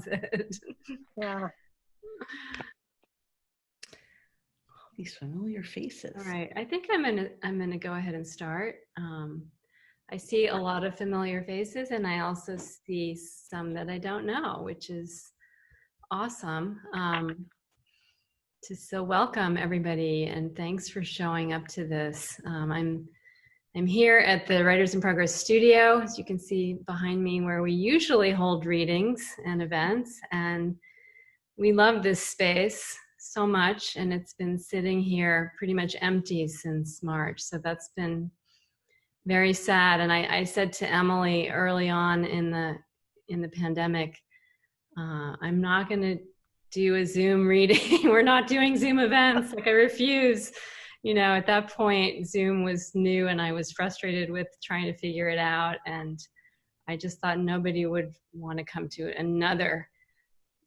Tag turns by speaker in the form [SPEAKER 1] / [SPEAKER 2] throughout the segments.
[SPEAKER 1] it.
[SPEAKER 2] Yeah.
[SPEAKER 3] These familiar faces.
[SPEAKER 1] All right, I think I'm gonna go ahead and start. I see a lot of familiar faces, and I also see some that I don't know, which is awesome. So welcome everybody, and thanks for showing up to this. I'm here at the Writers in Progress studio, as you can see behind me, where we usually hold readings and events, and we love this space so much, and it's been sitting here pretty much empty since March, so that's been very sad. And I said to Emily early on in the pandemic, I'm not going to do a Zoom reading. We're not doing Zoom events. Like, I refuse. You know, at that point, Zoom was new, and I was frustrated with trying to figure it out. And I just thought nobody would want to come to another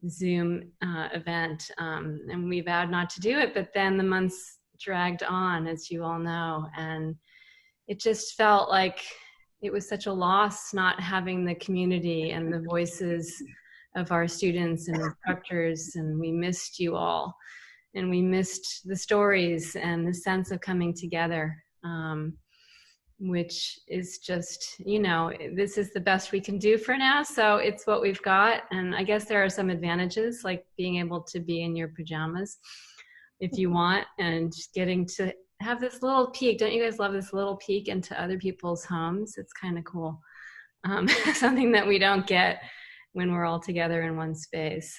[SPEAKER 1] Zoom event, and we vowed not to do it, but then the months dragged on, as you all know, and it just felt like it was such a loss not having the community and the voices of our students and instructors, and we missed you all, and we missed the stories and the sense of coming together, which is just, you know, this is the best we can do for now, so it's what we've got. And I guess there are some advantages, like being able to be in your pajamas if you want, and getting to have this little peek. Don't you guys love this little peek into other people's homes? It's kind of cool. Something that we don't get when we're all together in one space.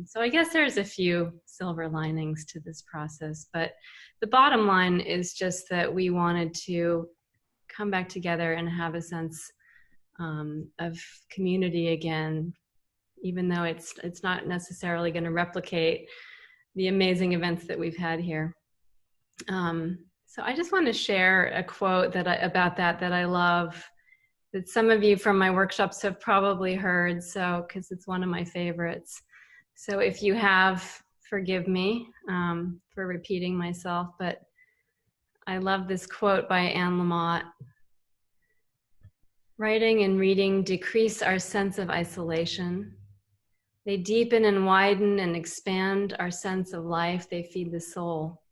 [SPEAKER 1] So I guess there's a few silver linings to this process, but the bottom line is just that we wanted to come back together and have a sense of community again, even though it's not necessarily going to replicate the amazing events that we've had here. So I just want to share a quote about that I love, that some of you from my workshops have probably heard, so because it's one of my favorites. So if you have, forgive me for repeating myself, but I love this quote by Anne Lamott. Writing and reading decrease our sense of isolation. They deepen and widen and expand our sense of life. They feed the soul.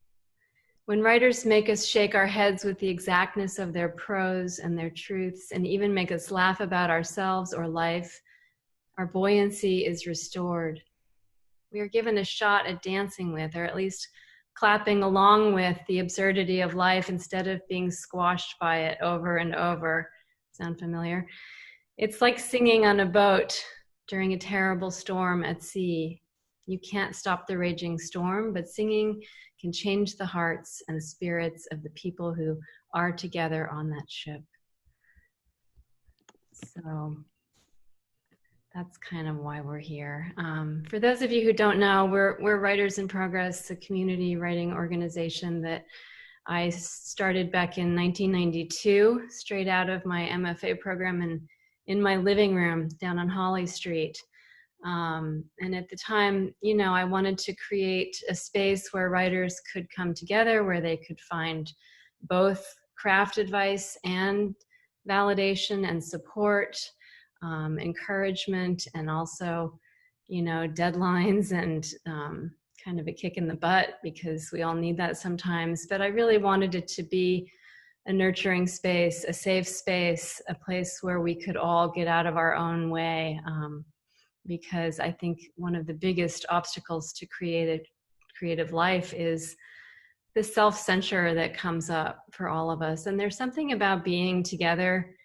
[SPEAKER 1] When writers make us shake our heads with the exactness of their prose and their truths, and even make us laugh about ourselves or life, our buoyancy is restored. We are given a shot at dancing with, or at least clapping along with, the absurdity of life instead of being squashed by it over and over. Sound familiar? It's like singing on a boat during a terrible storm at sea. You can't stop the raging storm, but singing can change the hearts and spirits of the people who are together on that ship. So that's kind of why we're here. For those of you who don't know, we're Writers in Progress, a community writing organization that I started back in 1992, straight out of my MFA program in my living room down on Holly Street. And at the time, you know, I wanted to create a space where writers could come together, where they could find both craft advice and validation and support, encouragement, and also, you know, deadlines and kind of a kick in the butt, because we all need that sometimes. But I really wanted it to be a nurturing space, a safe space, a place where we could all get out of our own way. Because I think one of the biggest obstacles to creative life is the self-censure that comes up for all of us. And there's something about being together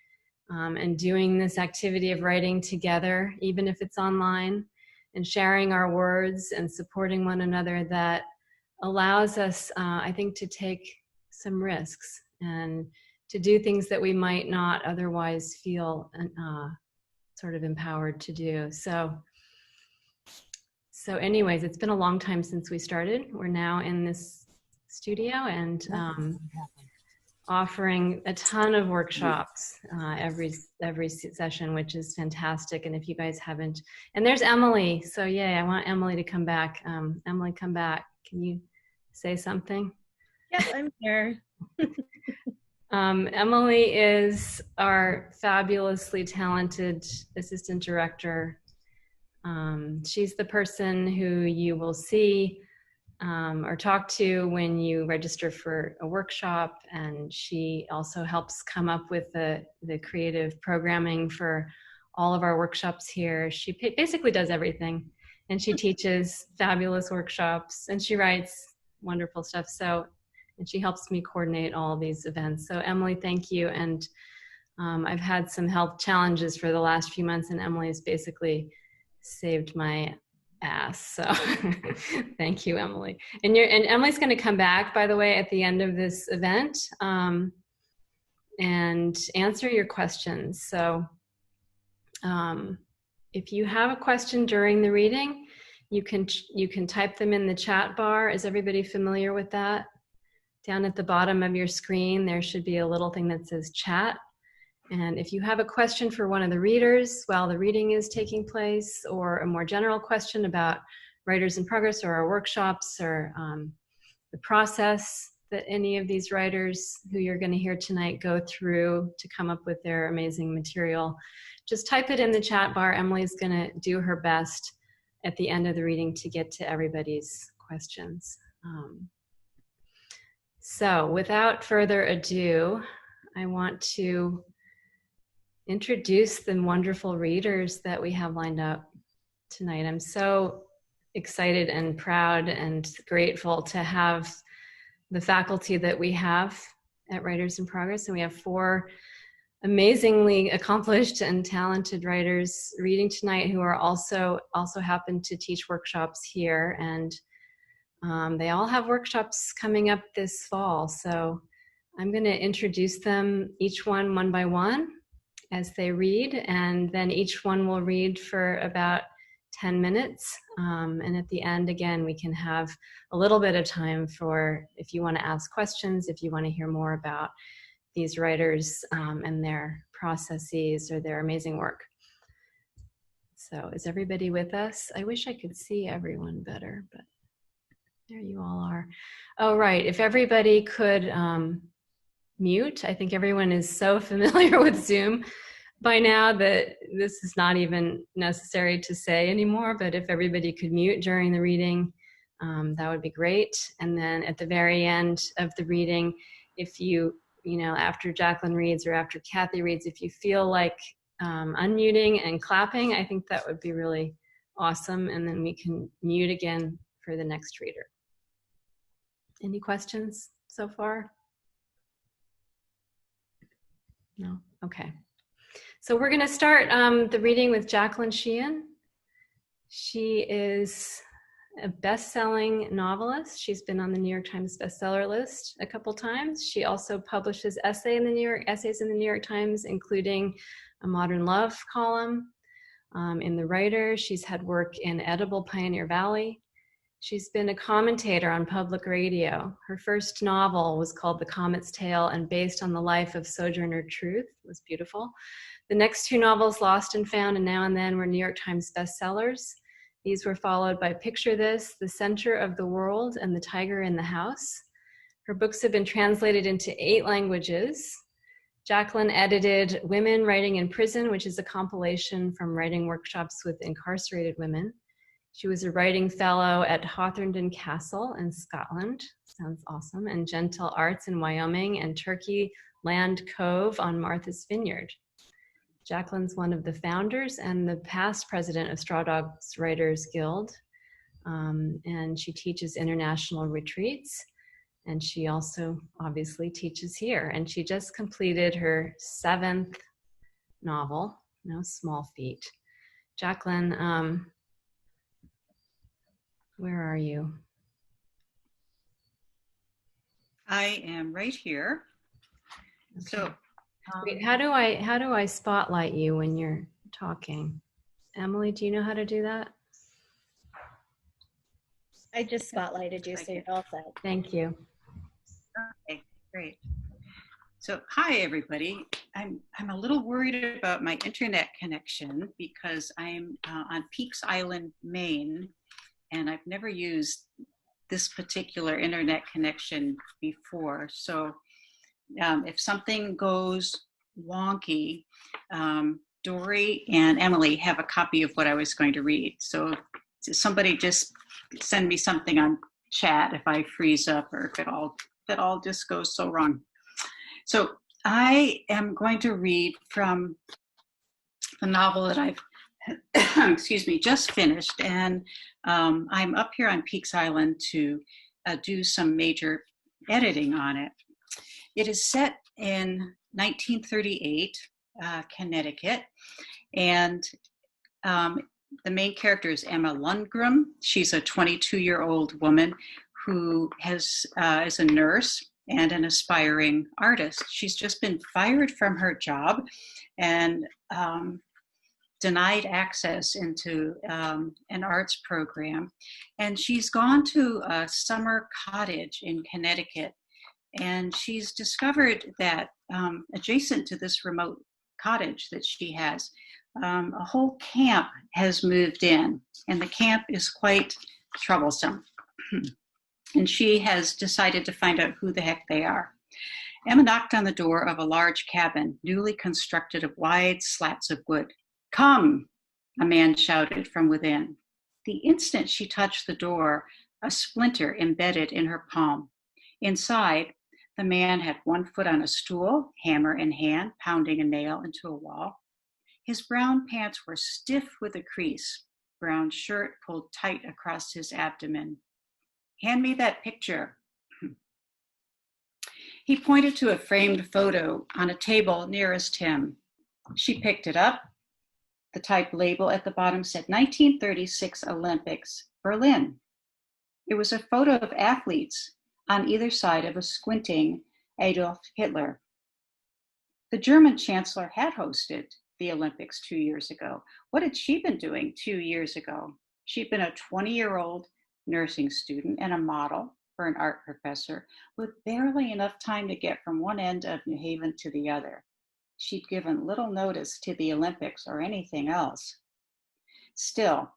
[SPEAKER 1] and doing this activity of writing together, even if it's online, and sharing our words and supporting one another, that allows us, I think, to take some risks and to do things that we might not otherwise feel sort of empowered to do. So anyways, it's been a long time since we started. We're now in this studio and offering a ton of workshops every session, which is fantastic. And if you guys haven't, and there's Emily. So yay, I want Emily to come back. Emily, come back. Can you say something?
[SPEAKER 2] Yes, I'm here.
[SPEAKER 1] Emily is our fabulously talented assistant director. She's the person who you will see or talk to when you register for a workshop, and she also helps come up with the creative programming for all of our workshops here. She basically does everything, and she teaches fabulous workshops, and she writes wonderful stuff. So, and she helps me coordinate all of these events. So Emily, thank you. And I've had some health challenges for the last few months, and Emily has basically saved my ass. So thank you, Emily. And Emily's going to come back, by the way, at the end of this event and answer your questions. So if you have a question during the reading, you can type them in the chat bar. Is everybody familiar with that? Down at the bottom of your screen, there should be a little thing that says chat. And if you have a question for one of the readers while the reading is taking place, or a more general question about Writers in Progress or our workshops, or the process that any of these writers who you're going to hear tonight go through to come up with their amazing material, just type it in the chat bar. Emily's going to do her best at the end of the reading to get to everybody's questions. So without further ado, I want to introduce the wonderful readers that we have lined up tonight. I'm so excited and proud and grateful to have the faculty that we have at Writers in Progress. And we have 4 amazingly accomplished and talented writers reading tonight who are also happen to teach workshops here. And they all have workshops coming up this fall. So I'm going to introduce them, each one by one, as they read, and then each one will read for about 10 minutes. And at the end, again, we can have a little bit of time for if you want to ask questions, if you want to hear more about these writers and their processes or their amazing work. So is everybody with us? I wish I could see everyone better, but there you all are. Oh, right. If everybody could mute. I think everyone is so familiar with Zoom by now that this is not even necessary to say anymore, but if everybody could mute during the reading, that would be great. And then at the very end of the reading, if you know, after Jacqueline reads or after Cathy reads, if you feel like unmuting and clapping, I think that would be really awesome. And then we can mute again for the next reader. Any questions so far? No? Okay. So we're going to start the reading with Jacqueline Sheehan. She is a best-selling novelist. She's been on the New York Times bestseller list a couple times. She also publishes essays in the New York Times, including a Modern Love column. In The Writer, she's had work in Edible Pioneer Valley. She's been a commentator on public radio. Her first novel was called The Comet's Tale and based on the life of Sojourner Truth. It was beautiful. The next 2 novels, Lost and Found and Now and Then, were New York Times bestsellers. These were followed by Picture This, The Center of the World, and The Tiger in the House. Her books have been translated into 8 languages. Jacqueline edited Women Writing in Prison, which is a compilation from writing workshops with incarcerated women. She was a writing fellow at Hawthornden Castle in Scotland. Sounds awesome. And Gentle Arts in Wyoming and Turkey Land Cove on Martha's Vineyard. Jacqueline's one of the founders and the past president of Straw Dogs Writers Guild. And she teaches international retreats. And she also obviously teaches here. And she just completed her 7th novel, no small feat. Jacqueline, where are you?
[SPEAKER 4] I am right here.
[SPEAKER 1] Okay.
[SPEAKER 4] So
[SPEAKER 1] wait, how do I spotlight you when you're talking? Emily, do you know how to do that?
[SPEAKER 2] I just spotlighted you, so you're all set.
[SPEAKER 1] Thank you.
[SPEAKER 4] okay, great. So hi everybody. I'm a little worried about my internet connection because I'm on Peaks Island, Maine, and I've never used this particular internet connection before. So if something goes wonky, Dory and Emily have a copy of what I was going to read. So somebody just send me something on chat if I freeze up or if it all just goes so wrong. So I am going to read from the novel that I've excuse me, just finished, and I'm up here on Peaks Island to do some major editing on it. It is set in 1938, Connecticut, and the main character is Emma Lundgren. She's a 22-year-old woman who is a nurse and an aspiring artist. She's just been fired from her job and denied access into an arts program. And she's gone to a summer cottage in Connecticut, and she's discovered that adjacent to this remote cottage that she has, a whole camp has moved in, and the camp is quite troublesome. And she has decided to find out who the heck they are. Emma knocked on the door of a large cabin, newly constructed of wide slats of wood. "Come," a man shouted from within. The instant she touched the door, a splinter embedded in her palm. Inside, the man had one foot on a stool, hammer in hand, pounding a nail into a wall. His brown pants were stiff with a crease, brown shirt pulled tight across his abdomen. "Hand me that picture." He pointed to a framed photo on a table nearest him. She picked it up. The type label at the bottom said 1936 Olympics, Berlin. It was a photo of athletes on either side of a squinting Adolf Hitler. The German chancellor had hosted the Olympics 2 years ago. What had she been doing 2 years ago? She'd been a 20-year-old nursing student and a model for an art professor with barely enough time to get from one end of New Haven to the other. She'd given little notice to the Olympics or anything else. Still,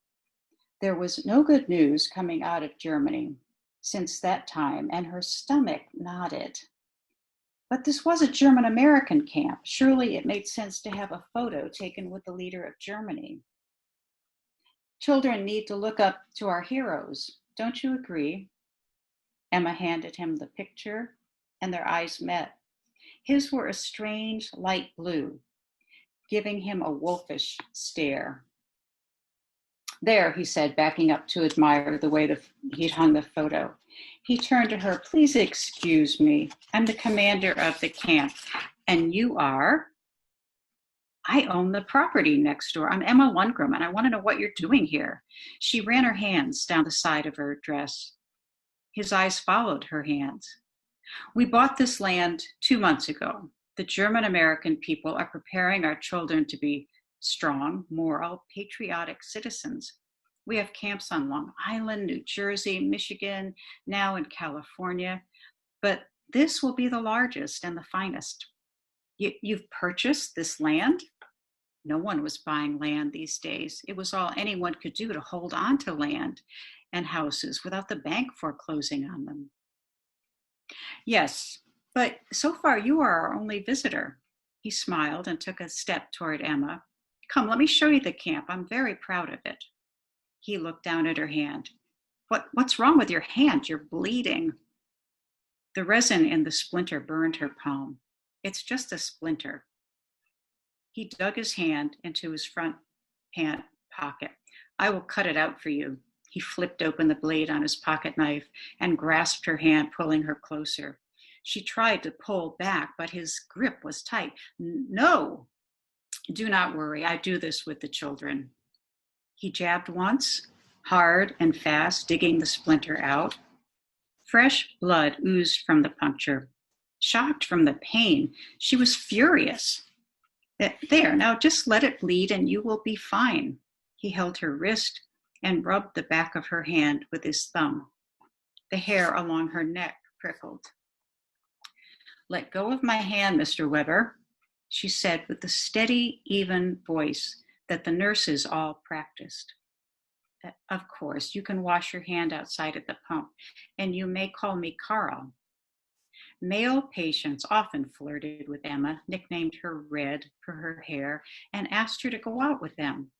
[SPEAKER 4] there was no good news coming out of Germany since that time, and her stomach nodded. But this was a German-American camp. Surely it made sense to have a photo taken with the leader of Germany. Children need to look up to our heroes. Don't you agree? Emma handed him the picture, and their eyes met. His were a strange light blue, giving him a wolfish stare. "There," he said, backing up to admire the way he'd hung the photo. He turned to her. "Please excuse me. I'm the commander of the camp. And you are?" "I own the property next door. I'm Emma Lundgren, and I want to know what you're doing here." She ran her hands down the side of her dress. His eyes followed her hands. "We bought this land 2 months ago. The German-American people are preparing our children to be strong, moral, patriotic citizens. We have camps on Long Island, New Jersey, Michigan, now in California. But this will be the largest and the finest. You've purchased this land?" No one was buying land these days. It was all anyone could do to hold on to land and houses without the bank foreclosing on them. "Yes, but so far you are our only visitor." He smiled and took a step toward Emma. "Come, let me show you the camp. I'm very proud of it." He looked down at her hand. What's wrong with your hand? You're bleeding." The resin in the splinter burned her palm. "It's just a splinter." He dug his hand into his front pant pocket. "I will cut it out for you." He flipped open the blade on his pocket knife and grasped her hand, pulling her closer. She tried to pull back, but his grip was tight. "No." "Do not worry. I do this with the children." He jabbed once, hard and fast, digging the splinter out. Fresh blood oozed from the puncture. Shocked from the pain, she was furious. "There, now just let it bleed and you will be fine." He held her wrist and rubbed the back of her hand with his thumb. The hair along her neck prickled. "Let go of my hand, Mr. Weber," she said with the steady, even voice that the nurses all practiced. "Of course, you can wash your hand outside at the pump, and you may call me Carl." Male patients often flirted with Emma, nicknamed her Red for her hair, and asked her to go out with them.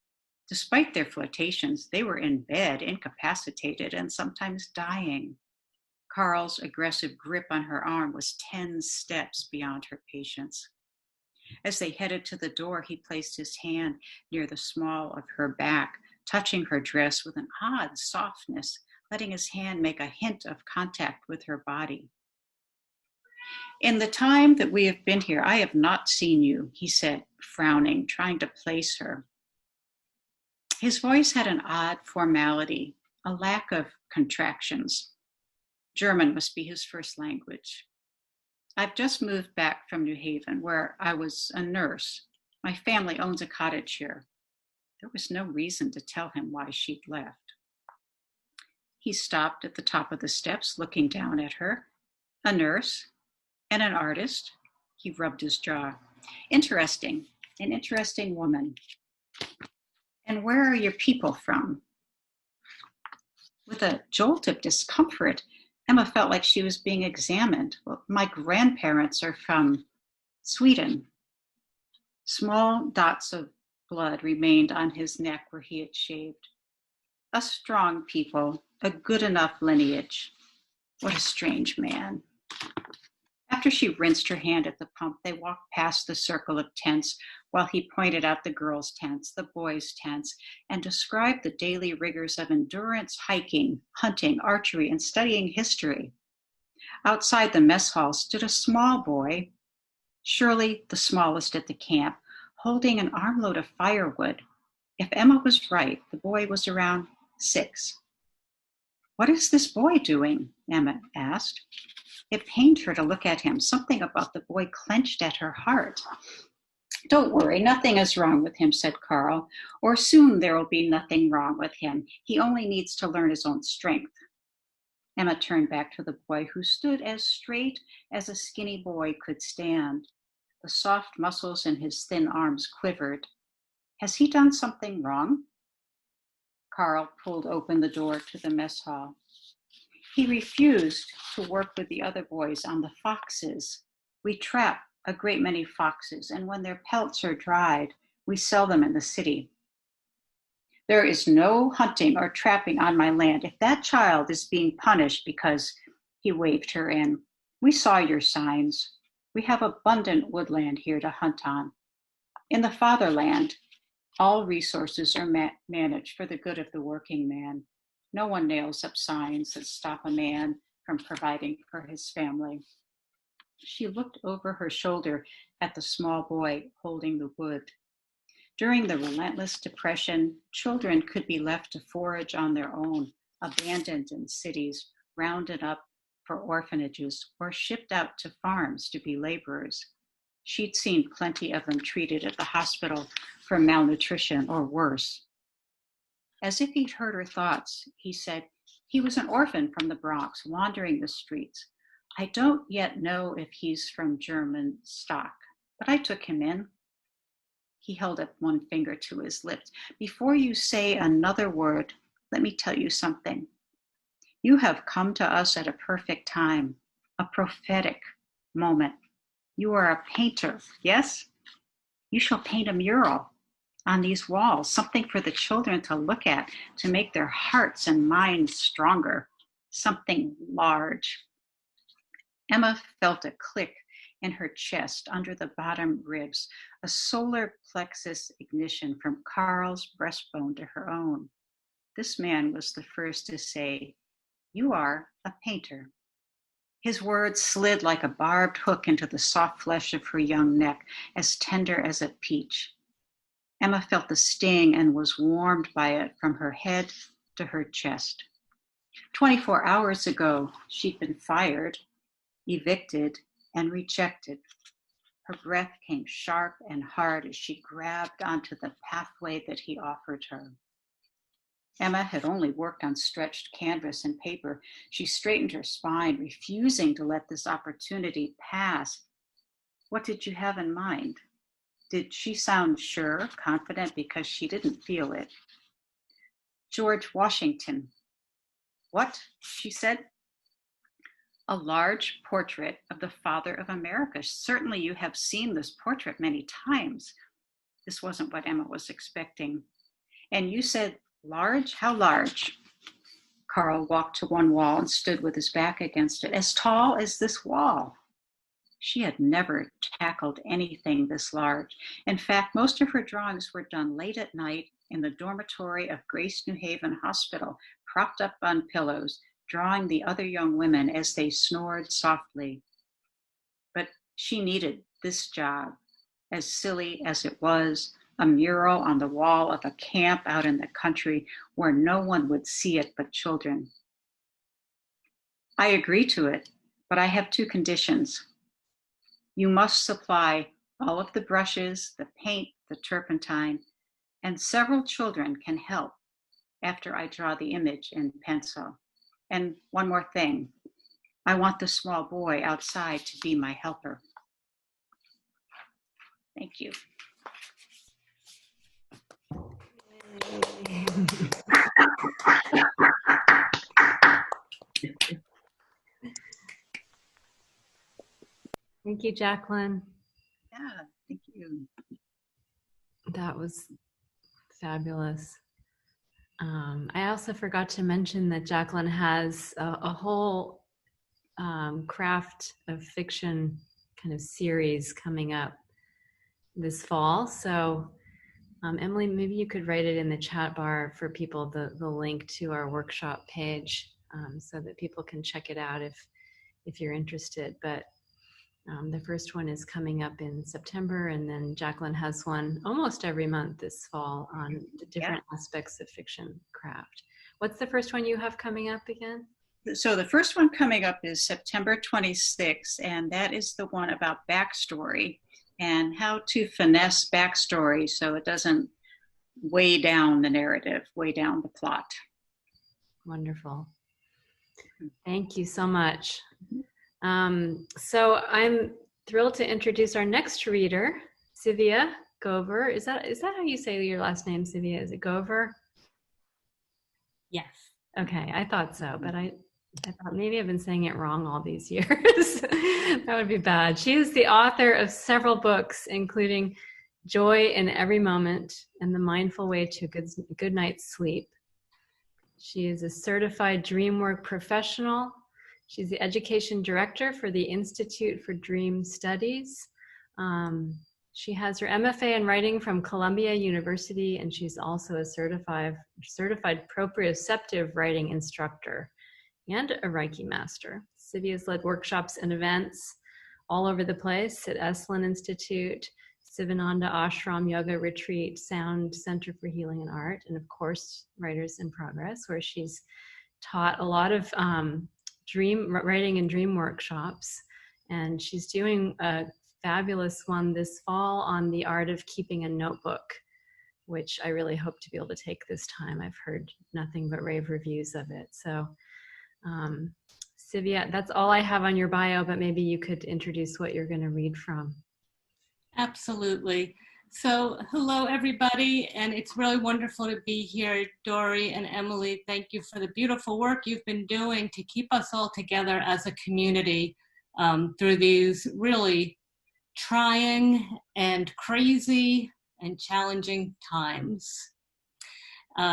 [SPEAKER 4] Despite their flirtations, they were in bed, incapacitated, and sometimes dying. Carl's aggressive grip on her arm was 10 steps beyond her patience. As they headed to the door, he placed his hand near the small of her back, touching her dress with an odd softness, letting his hand make a hint of contact with her body. In the time that we have been here, I have not seen you, he said, frowning, trying to place her. His voice had an odd formality, a lack of contractions. German must be his first language. I've just moved back from New Haven, where I was a nurse. My family owns a cottage here. There was no reason to tell him why she'd left. He stopped at the top of the steps, looking down at her. A nurse and an artist. He rubbed his jaw. Interesting, an interesting woman. And where are your people from? With a jolt of discomfort, Emma felt like she was being examined. Well, my grandparents are from Sweden. Small dots of blood remained on his neck where he had shaved. A strong people, a good enough lineage. What a strange man. After she rinsed her hand at the pump, they walked past the circle of tents while he pointed out the girls' tents, the boys' tents, and described the daily rigors of endurance, hiking, hunting, archery, and studying history. Outside the mess hall stood a small boy, surely the smallest at the camp, holding an armload of firewood. If Emma was right, the boy was around 6. What is this boy doing? Emma asked. It pained her to look at him. Something about the boy clenched at her heart. Don't worry, nothing is wrong with him, said Carl, or soon there will be nothing wrong with him. He only needs to learn his own strength. Emma turned back to the boy, who stood as straight as a skinny boy could stand. The soft muscles in his thin arms quivered. Has he done something wrong? Carl pulled open the door to the mess hall. He refused to work with the other boys on the foxes. We trap a great many foxes, and when their pelts are dried, we sell them in the city. There is no hunting or trapping on my land. If that child is being punished because he waved her in, we saw your signs. We have abundant woodland here to hunt on. In the fatherland, all resources are managed for the good of the working man. No one nails up signs that stop a man from providing for his family. She looked over her shoulder at the small boy holding the wood. During the relentless depression, children could be left to forage on their own, abandoned in cities, rounded up for orphanages, or shipped out to farms to be laborers. She'd seen plenty of them treated at the hospital for malnutrition or worse. As if he'd heard her thoughts, he said, he was an orphan from the Bronx, wandering the streets. I don't yet know if he's from German stock, but I took him in. He held up one finger to his lips. Before you say another word, let me tell you something. You have come to us at a perfect time, a prophetic moment. You are a painter, yes? You shall paint a mural on these walls, something for the children to look at, to make their hearts and minds stronger, something large. Emma felt a click in her chest under the bottom ribs, a solar plexus ignition from Carl's breastbone to her own. This man was the first to say, you are a painter. His words slid like a barbed hook into the soft flesh of her young neck, as tender as a peach. Emma felt the sting and was warmed by it from her head to her chest. 24 hours ago, she'd been fired, evicted, and rejected. Her breath came sharp and hard as she grabbed onto the pathway that he offered her. Emma had only worked on stretched canvas and paper. She straightened her spine, refusing to let this opportunity pass. What did you have in mind? Did she sound sure, confident, because she didn't feel it? George Washington. What? She said. a large portrait of the Father of America. Certainly you have seen this portrait many times. This wasn't what Emma was expecting. And you said, large? How large? Carl walked to one wall and stood with his back against it. As tall as this wall. She had never tackled anything this large. In fact, most of her drawings were done late at night in the dormitory of Grace New Haven Hospital, propped up on pillows, drawing the other young women as they snored softly. But she needed this job, as silly as it was, a mural on the wall of a camp out in the country where no one would see it but children. I agree to it, but I have two conditions. You must supply all of the brushes, the paint, the turpentine, and several children can help after I draw the image in pencil. And one more thing, I want the small boy outside to be my helper. Thank you.
[SPEAKER 1] Thank you, Jacqueline.
[SPEAKER 4] Yeah, thank you.
[SPEAKER 1] That was fabulous. I also forgot to mention that Jacqueline has a whole craft of fiction kind of series coming up this fall. So Emily, maybe you could write it in the chat bar for people, the link to our workshop page, so that people can check it out if you're interested. But the first one is coming up in September, and then Jacqueline has one almost every month this fall on the different aspects of fiction craft. What's the first one you have coming up again?
[SPEAKER 4] So the first one coming up is September 26th, and that is the one about backstory and how to finesse backstory so it doesn't weigh down the narrative, weigh down the plot.
[SPEAKER 1] Wonderful. Thank you so much. So I'm thrilled to introduce our next reader, Tzivia Gover. Is that how you say your last name, Tzivia? Is it Gover?
[SPEAKER 5] Yes.
[SPEAKER 1] Okay, I thought so, but I thought maybe I've been saying it wrong all these years. That would be bad. She is the author of several books, including Joy in Every Moment and The Mindful Way to Good Night's Sleep. She is a certified DreamWork professional. She's the education director for the Institute for Dream Studies. She has her MFA in writing from Columbia University, and she's also a certified proprioceptive writing instructor and a Reiki master. Tzivia led workshops and events all over the place at Esalen Institute, Sivananda Ashram Yoga Retreat, Sound Center for Healing and Art, and of course, Writers in Progress, where she's taught a lot of dream writing and dream workshops. And she's doing a fabulous one this fall on the art of keeping a notebook, which I really hope to be able to take this time. I've heard nothing but rave reviews of it. So Tzivia, that's all I have on your bio, but maybe you could introduce what you're going to read from.
[SPEAKER 5] Absolutely. So hello, everybody, and it's really wonderful to be here. Dory and Emily, thank you for the beautiful work you've been doing to keep us all together as a community through these really trying and crazy and challenging times.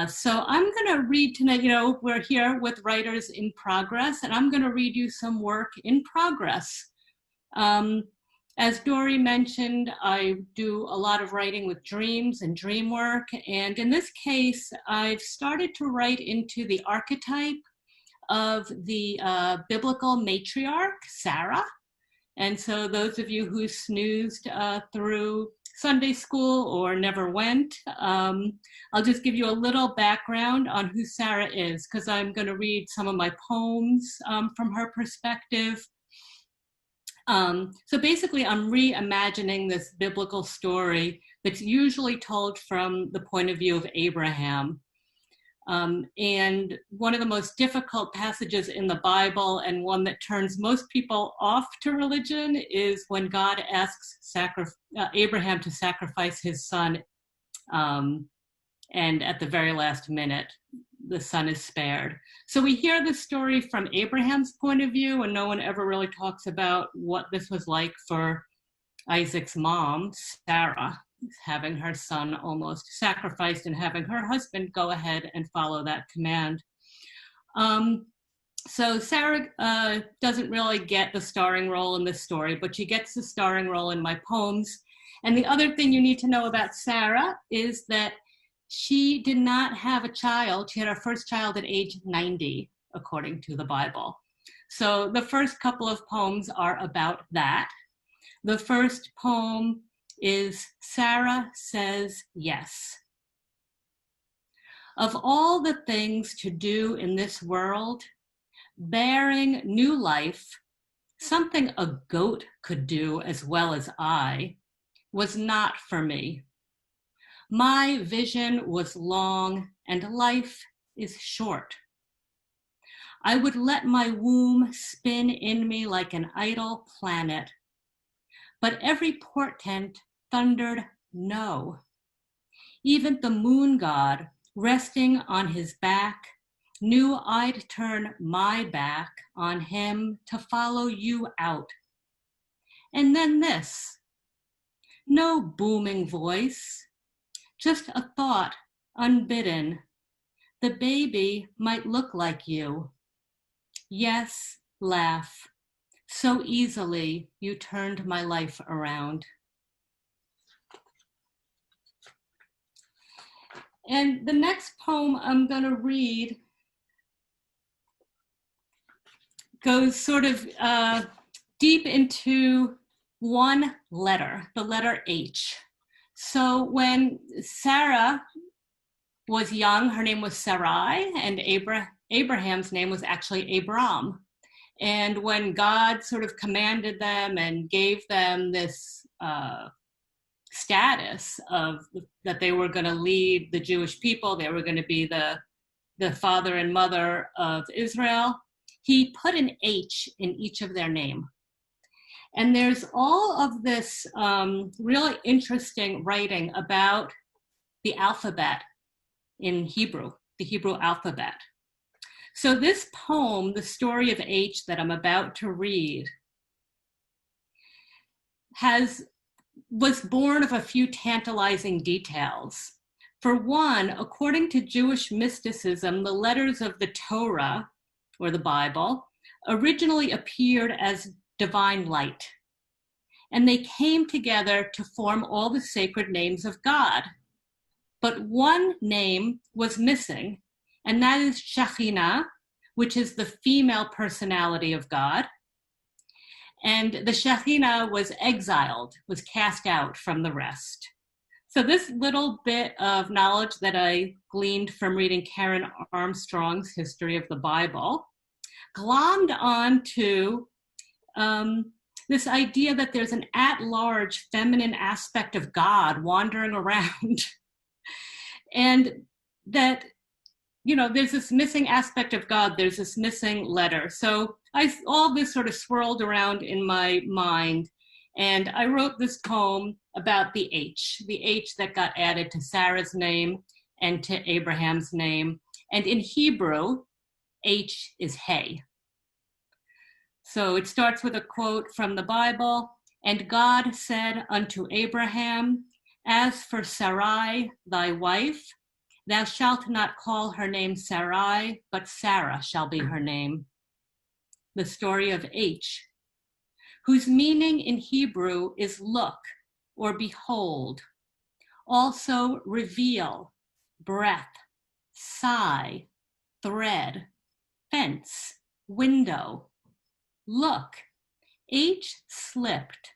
[SPEAKER 5] So I'm going to read tonight, we're here with Writers in Progress, and I'm going to read you some work in progress. As Dory mentioned, I do a lot of writing with dreams and dream work. And in this case, I've started to write into the archetype of the biblical matriarch, Sarah. And so those of you who snoozed through Sunday school or never went, I'll just give you a little background on who Sarah is, because I'm going to read some of my poems from her perspective. So basically, I'm reimagining this biblical story that's usually told from the point of view of Abraham. And one of the most difficult passages in the Bible, and one that turns most people off to religion, is when God asks Abraham to sacrifice his son, and at the very last minute, the son is spared. So we hear the story from Abraham's point of view, and no one ever really talks about what this was like for Isaac's mom, Sarah, having her son almost sacrificed and having her husband go ahead and follow that command. So Sarah doesn't really get the starring role in this story, but she gets the starring role in my poems. And the other thing you need to know about Sarah is that she did not have a child. She had her first child at age 90, according to the Bible. So the first couple of poems are about that. The first poem is Sarah Says Yes. Of all the things to do in this world, bearing new life, something a goat could do as well as I, was not for me. My vision was long and life is short. I would let my womb spin in me like an idle planet, but every portent thundered no. Even the moon god, resting on his back, knew I'd turn my back on him to follow you out. And then this, no booming voice, just a thought unbidden. The baby might look like you. Yes, laugh. So easily you turned my life around. And the next poem I'm going to read goes sort of deep into one letter, the letter H. So when Sarah was young, her name was Sarai, and Abraham's name was actually Abram. And when God sort of commanded them and gave them this status of that they were going to lead the Jewish people, they were going to be the father and mother of Israel, he put an H in each of their name. And there's all of this really interesting writing about the alphabet in Hebrew, the Hebrew alphabet. So this poem, The Story of H, that I'm about to read, was born of a few tantalizing details. For one, according to Jewish mysticism, the letters of the Torah, or the Bible, originally appeared as divine light, and they came together to form all the sacred names of God. But one name was missing, and that is Shekhinah, which is the female personality of God. And the Shekhinah was exiled, was cast out from the rest. So this little bit of knowledge that I gleaned from reading Karen Armstrong's History of the Bible glommed onto this idea that there's an at-large feminine aspect of God wandering around. And that, you know, there's this missing aspect of God, there's this missing letter. So all this sort of swirled around in my mind, and I wrote this poem about the H that got added to Sarah's name and to Abraham's name. And in Hebrew, H is hey. So it starts with a quote from the Bible. And God said unto Abraham, as for Sarai, thy wife, thou shalt not call her name Sarai, but Sarah shall be her name. The story of H, whose meaning in Hebrew is look or behold, also reveal, breath, sigh, thread, fence, window. Look, H slipped,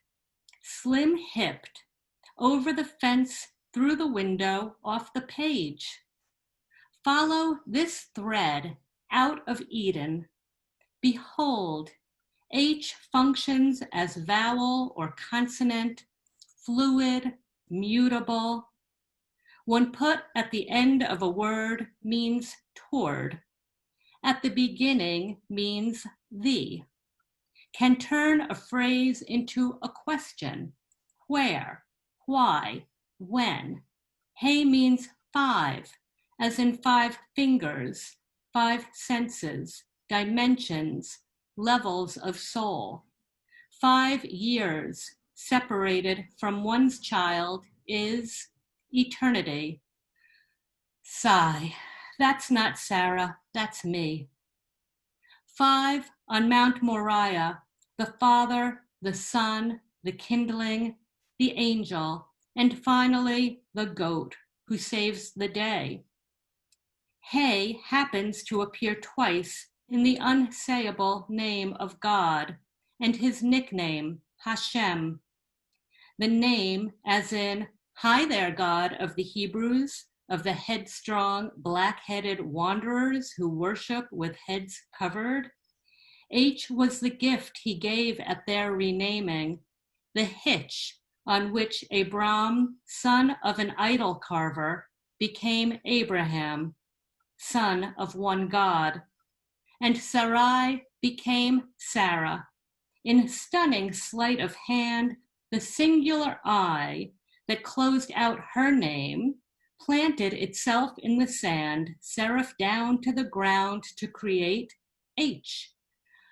[SPEAKER 5] slim-hipped, over the fence, through the window, off the page. Follow this thread out of Eden. Behold, H functions as vowel or consonant, fluid, mutable. When put at the end of a word means toward. At the beginning means the. Can turn a phrase into a question. Where, why, when. Hey means 5, as in 5 fingers, 5 senses, dimensions, levels of soul. 5 years separated from one's child is eternity. Sigh, that's not Sarah, that's me. 5 on Mount Moriah, the Father, the Son, the kindling, the angel, and finally the goat who saves the day. Hay happens to appear twice in the unsayable name of God and his nickname, Hashem. The name as in, hi there, God of the Hebrews, of the headstrong, black-headed wanderers who worship with heads covered. H was the gift he gave at their renaming, the hitch on which Abram, son of an idol carver, became Abraham, son of one God. And Sarai became Sarah. In stunning sleight of hand, the singular I that closed out her name planted itself in the sand, serif down to the ground to create H,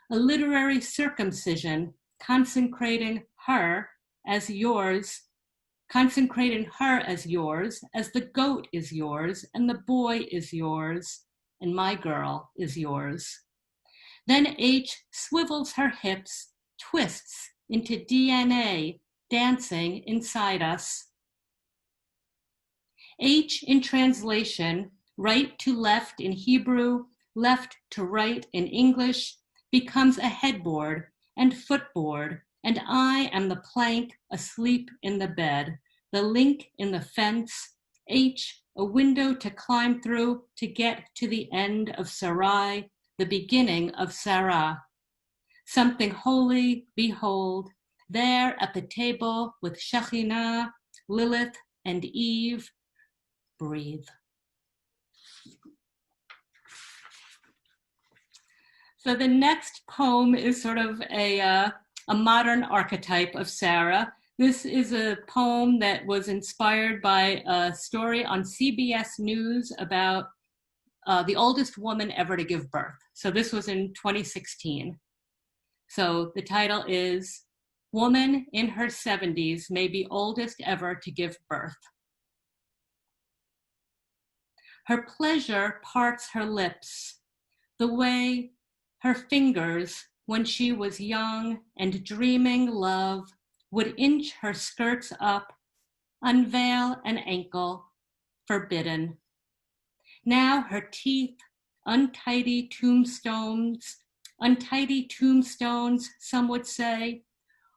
[SPEAKER 5] a literary circumcision consecrating her as yours, as the goat is yours, and the boy is yours, and my girl is yours. Then H swivels her hips, twists into DNA dancing inside us. H in translation, right to left in Hebrew, left to right in English, becomes a headboard and footboard, and I am the plank asleep in the bed, the link in the fence, H, a window to climb through to get to the end of Sarai, the beginning of Sarah. Something holy, behold, there at the table with Shekhinah, Lilith, and Eve, breathe. So the next poem is sort of a modern archetype of Sarah. This is a poem that was inspired by a story on CBS News about the oldest woman ever to give birth. So this was in 2016. So the title is Woman in Her 70s May Be Oldest Ever to Give Birth. Her pleasure parts her lips, the way her fingers, when she was young and dreaming love, would inch her skirts up, unveil an ankle, forbidden. Now her teeth, untidy tombstones, some would say,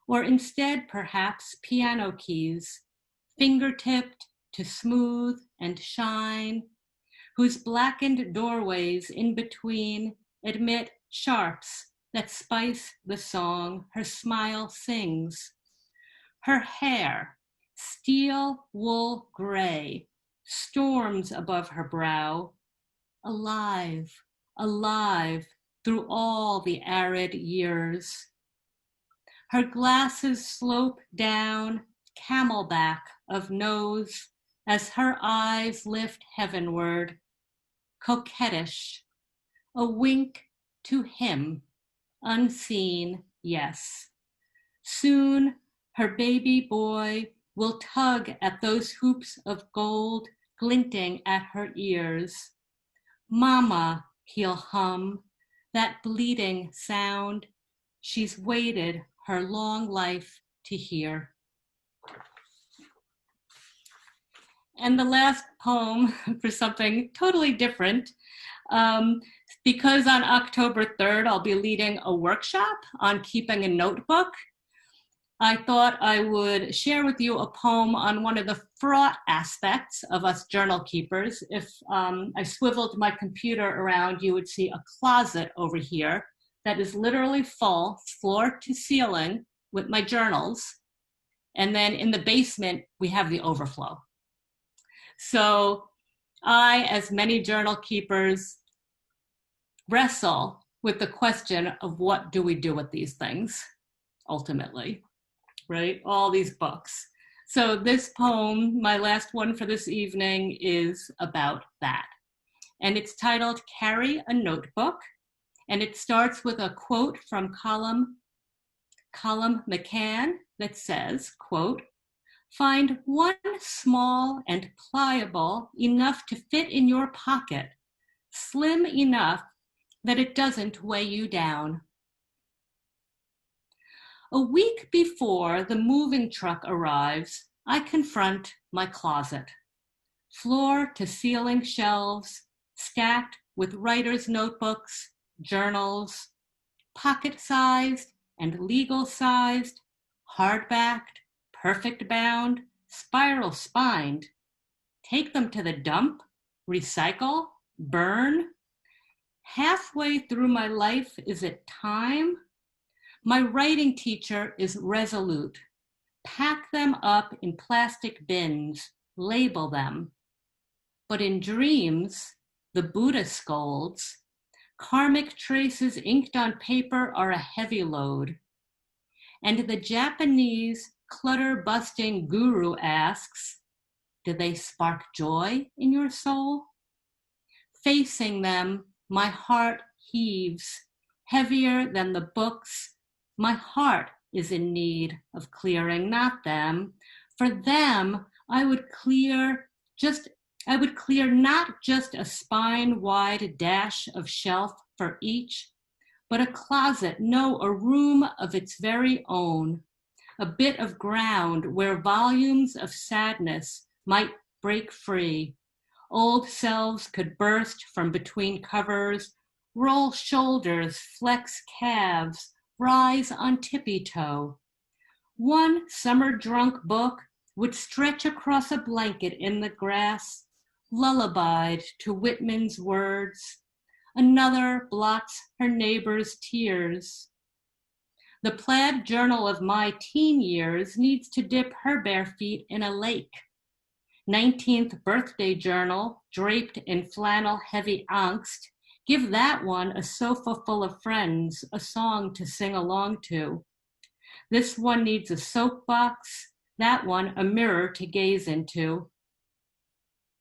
[SPEAKER 5] or instead perhaps piano keys, finger-tipped to smooth and shine, whose blackened doorways in between admit sharps that spice the song her smile sings. Her hair, steel wool gray, storms above her brow, alive, alive through all the arid years. Her glasses slope down, camelback of nose, as her eyes lift heavenward, coquettish, a wink to him, unseen, yes. Soon her baby boy will tug at those hoops of gold glinting at her ears. Mama, he'll hum, that bleating sound she's waited her long life to hear. And the last poem for something totally different, because on October 3rd, I'll be leading a workshop on keeping a notebook. I thought I would share with you a poem on one of the fraught aspects of us journal keepers. If I swiveled my computer around, you would see a closet over here that is literally full, floor to ceiling, with my journals. And then in the basement, we have the overflow. So I, as many journal keepers, wrestle with the question of what do we do with these things, ultimately, right? All these books. So this poem, my last one for this evening, is about that. and it's titled Carry a Notebook. And it starts with a quote from Colum McCann that says, quote, "Find one small and pliable enough to fit in your pocket, slim enough that it doesn't weigh you down." A week before the moving truck arrives, I confront my closet. Floor to ceiling shelves, stacked with writer's notebooks, journals, pocket-sized and legal-sized, hard-backed, perfect-bound, spiral-spined. Take them to the dump, recycle, burn. Halfway through my life, is it time? My writing teacher is resolute. Pack them up in plastic bins, label them. But in dreams, the Buddha scolds, karmic traces inked on paper are a heavy load. And the Japanese clutter-busting guru asks, do they spark joy in your soul? Facing them, my heart heaves, heavier than the books. My heart is in need of clearing, not them. For them, I would clear not just a spine-wide dash of shelf for each, but a closet, no, a room of its very own, a bit of ground where volumes of sadness might break free. Old selves could burst from between covers, roll shoulders, flex calves, rise on tippy-toe. One summer-drunk book would stretch across a blanket in the grass, lullabied to Whitman's words. Another blots her neighbor's tears. The plaid journal of my teen years needs to dip her bare feet in a lake. 19th birthday journal, draped in flannel-heavy angst, give that one a sofa full of friends, a song to sing along to. This one needs a soapbox, that one a mirror to gaze into.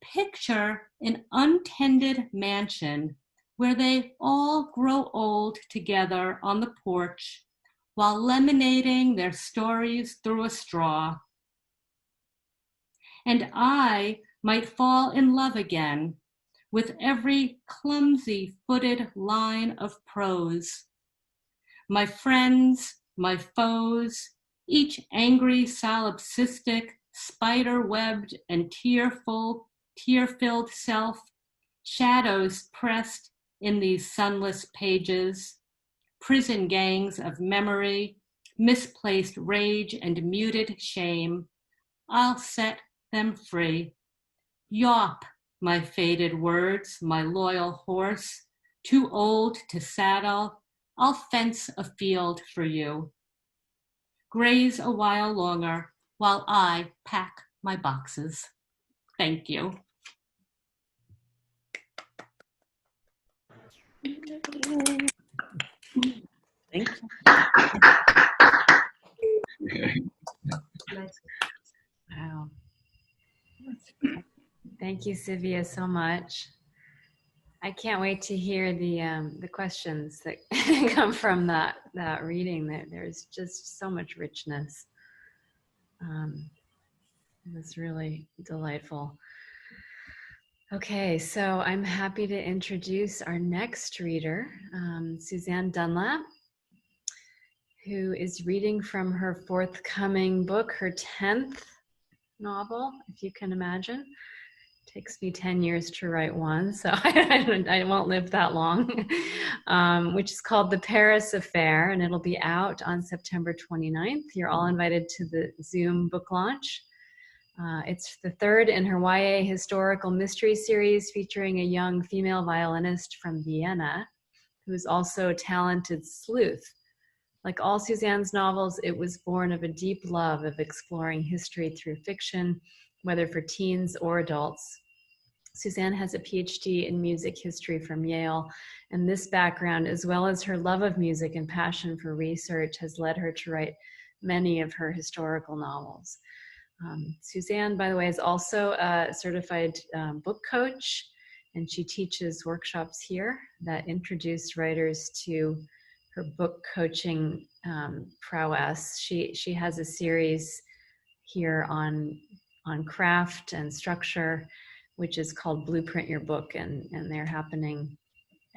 [SPEAKER 5] Picture an untended mansion where they all grow old together on the porch while lemonading their stories through a straw. And I might fall in love again with every clumsy-footed line of prose. My friends, my foes, each angry, solipsistic, spider-webbed and tear-filled self, shadows pressed in these sunless pages, prison gangs of memory, misplaced rage and muted shame. I'll set them free. Yawp, my faded words, my loyal horse, too old to saddle, I'll fence a field for you. Graze a while longer while I pack my boxes. Thank you.
[SPEAKER 3] Thank you.
[SPEAKER 1] Wow. Thank you, Tzivia, so much. I can't wait to hear the questions that come from that reading. There's just so much richness. It was really delightful. Okay, so I'm happy to introduce our next reader, Susanne Dunlap, who is reading from her forthcoming book, her 10th novel, if you can imagine. Takes me 10 years to write one, so I won't live that long, which is called The Paris Affair, and it'll be out on September 29th. You're all invited to the Zoom book launch. It's the third in her YA historical mystery series featuring a young female violinist from Vienna, who's also a talented sleuth. Like all Suzanne's novels, it was born of a deep love of exploring history through fiction, whether for teens or adults. Susanne has a PhD in music history from Yale, and this background, as well as her love of music and passion for research, has led her to write many of her historical novels. Susanne, by the way, is also a certified book coach and she teaches workshops here that introduce writers to her book coaching prowess. She has a series here on craft and structure, which is called Blueprint Your Book, and they're happening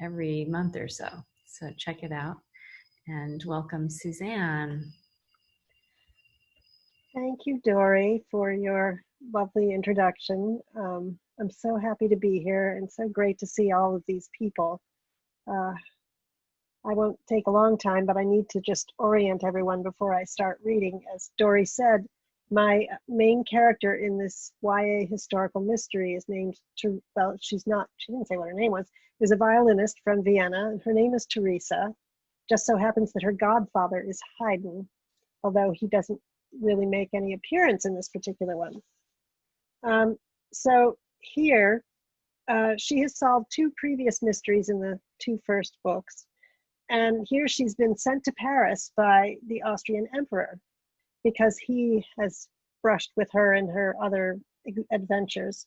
[SPEAKER 1] every month or so. So check it out. And welcome, Susanne.
[SPEAKER 6] Thank you, Dory, for your lovely introduction. I'm so happy to be here and so great to see all of these people. I won't take a long time, but I need to just orient everyone before I start reading. As Dory said, my main character in this YA historical mystery is named, well, she didn't say what her name was, is a violinist from Vienna, and her name is Teresa. Just so happens that her godfather is Haydn, although he doesn't really make any appearance in this particular one. So here, she has solved 2 previous mysteries in the 2 first books. And here she's been sent to Paris by the Austrian emperor because he has brushed with her in her other adventures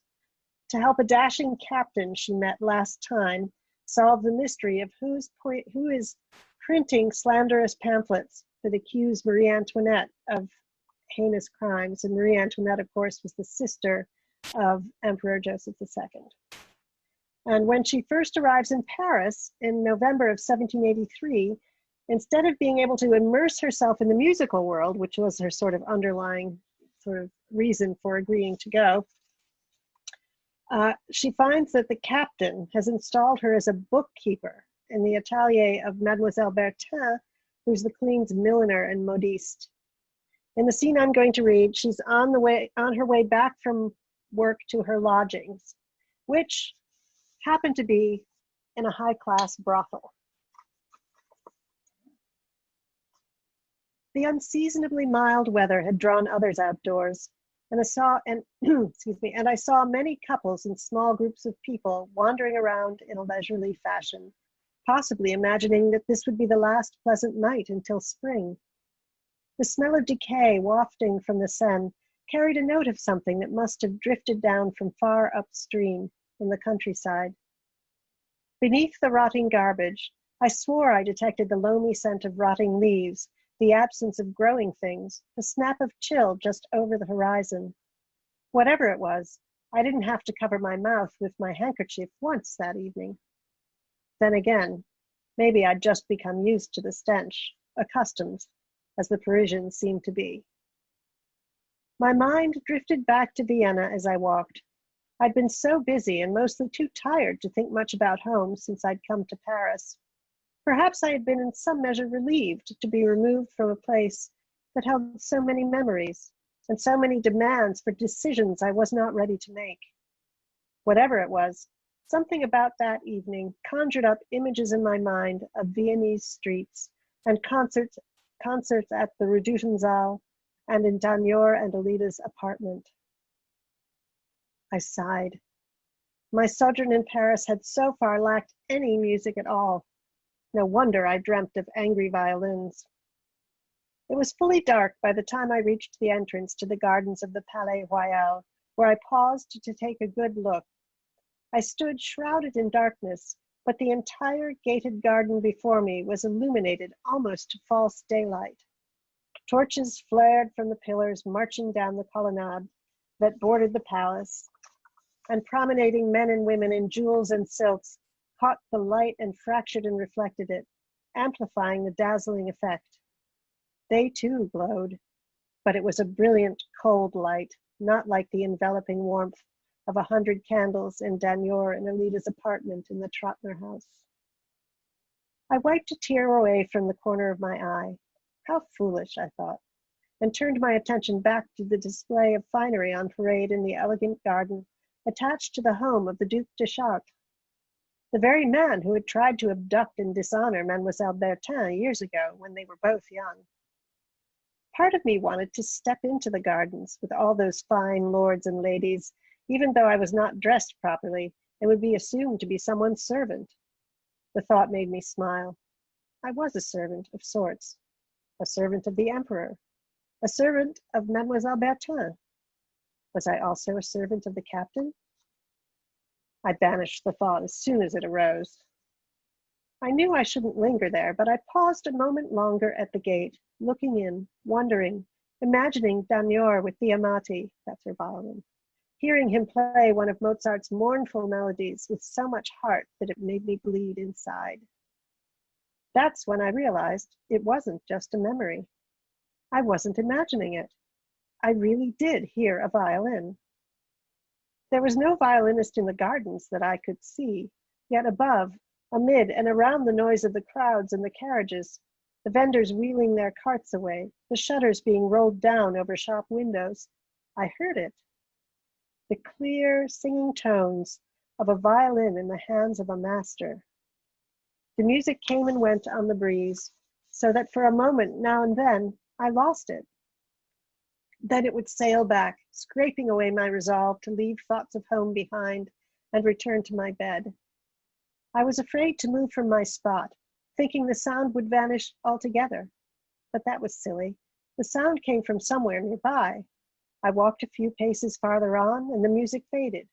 [SPEAKER 6] to help a dashing captain she met last time solve the mystery of who is printing slanderous pamphlets that accuse Marie Antoinette of heinous crimes. And Marie Antoinette, of course, was the sister of Emperor Joseph II. And when she first arrives in Paris in November of 1783, instead of being able to immerse herself in the musical world, which was her sort of underlying sort of reason for agreeing to go, she finds that the captain has installed her as a bookkeeper in the atelier of Mademoiselle Bertin, who's the Queen's milliner and modiste. In the scene I'm going to read, she's on her way back from work to her lodgings, which happened to be in a high-class brothel. The unseasonably mild weather had drawn others outdoors, and I saw many couples and small groups of people wandering around in a leisurely fashion, possibly imagining that this would be the last pleasant night until spring. The smell of decay wafting from the Seine carried a note of something that must have drifted down from far upstream in the countryside. Beneath the rotting garbage, I swore I detected the loamy scent of rotting leaves, the absence of growing things, the snap of chill just over the horizon. Whatever it was, I didn't have to cover my mouth with my handkerchief once that evening. Then again, maybe I'd just become used to the stench, accustomed, as the Parisians seemed to be. My mind drifted back to Vienna as I walked. I'd been so busy and mostly too tired to think much about home since I'd come to Paris. Perhaps I had been in some measure relieved to be removed from a place that held so many memories and so many demands for decisions I was not ready to make. Whatever it was, something about that evening conjured up images in my mind of Viennese streets and concerts at the Redutenzaal and in Danior and Alita's apartment. I sighed. My sojourn in Paris had so far lacked any music at all. No wonder I dreamt of angry violins. It was fully dark by the time I reached the entrance to the gardens of the Palais Royal, where I paused to take a good look. I stood shrouded in darkness, but the entire gated garden before me was illuminated almost to false daylight. Torches flared from the pillars marching down the colonnade that bordered the palace, and promenading men and women in jewels and silks caught the light and fractured and reflected it, amplifying the dazzling effect. They too glowed, but it was a brilliant, cold light, not like the enveloping warmth of 100 candles in Danior and Alita's apartment in the Trotner house. I wiped a tear away from the corner of my eye. How foolish, I thought, and turned my attention back to the display of finery on parade in the elegant garden attached to the home of the Duc de Chartres, the very man who had tried to abduct and dishonor Mademoiselle Bertin years ago when they were both young. Part of me wanted to step into the gardens with all those fine lords and ladies, even though I was not dressed properly and would be assumed to be someone's servant. The thought made me smile. I was a servant of sorts, a servant of the emperor, a servant of Mademoiselle Bertin. Was I also a servant of the captain? I banished the thought as soon as it arose. I knew I shouldn't linger there, but I paused a moment longer at the gate, looking in, wondering, imagining Damior with the Amati, that's her violin, hearing him play one of Mozart's mournful melodies with so much heart that it made me bleed inside. That's when I realized it wasn't just a memory. I wasn't imagining it. I really did hear a violin. There was no violinist in the gardens that I could see, yet above, amid and around the noise of the crowds and the carriages, the vendors wheeling their carts away, the shutters being rolled down over shop windows, I heard it. The clear, singing tones of a violin in the hands of a master. The music came and went on the breeze, so that for a moment now and then I lost it. Then it would sail back, scraping away my resolve to leave thoughts of home behind and return to my bed. I was afraid to move from my spot, thinking the sound would vanish altogether. But that was silly. The sound came from somewhere nearby. I walked a few paces farther on, and the music faded.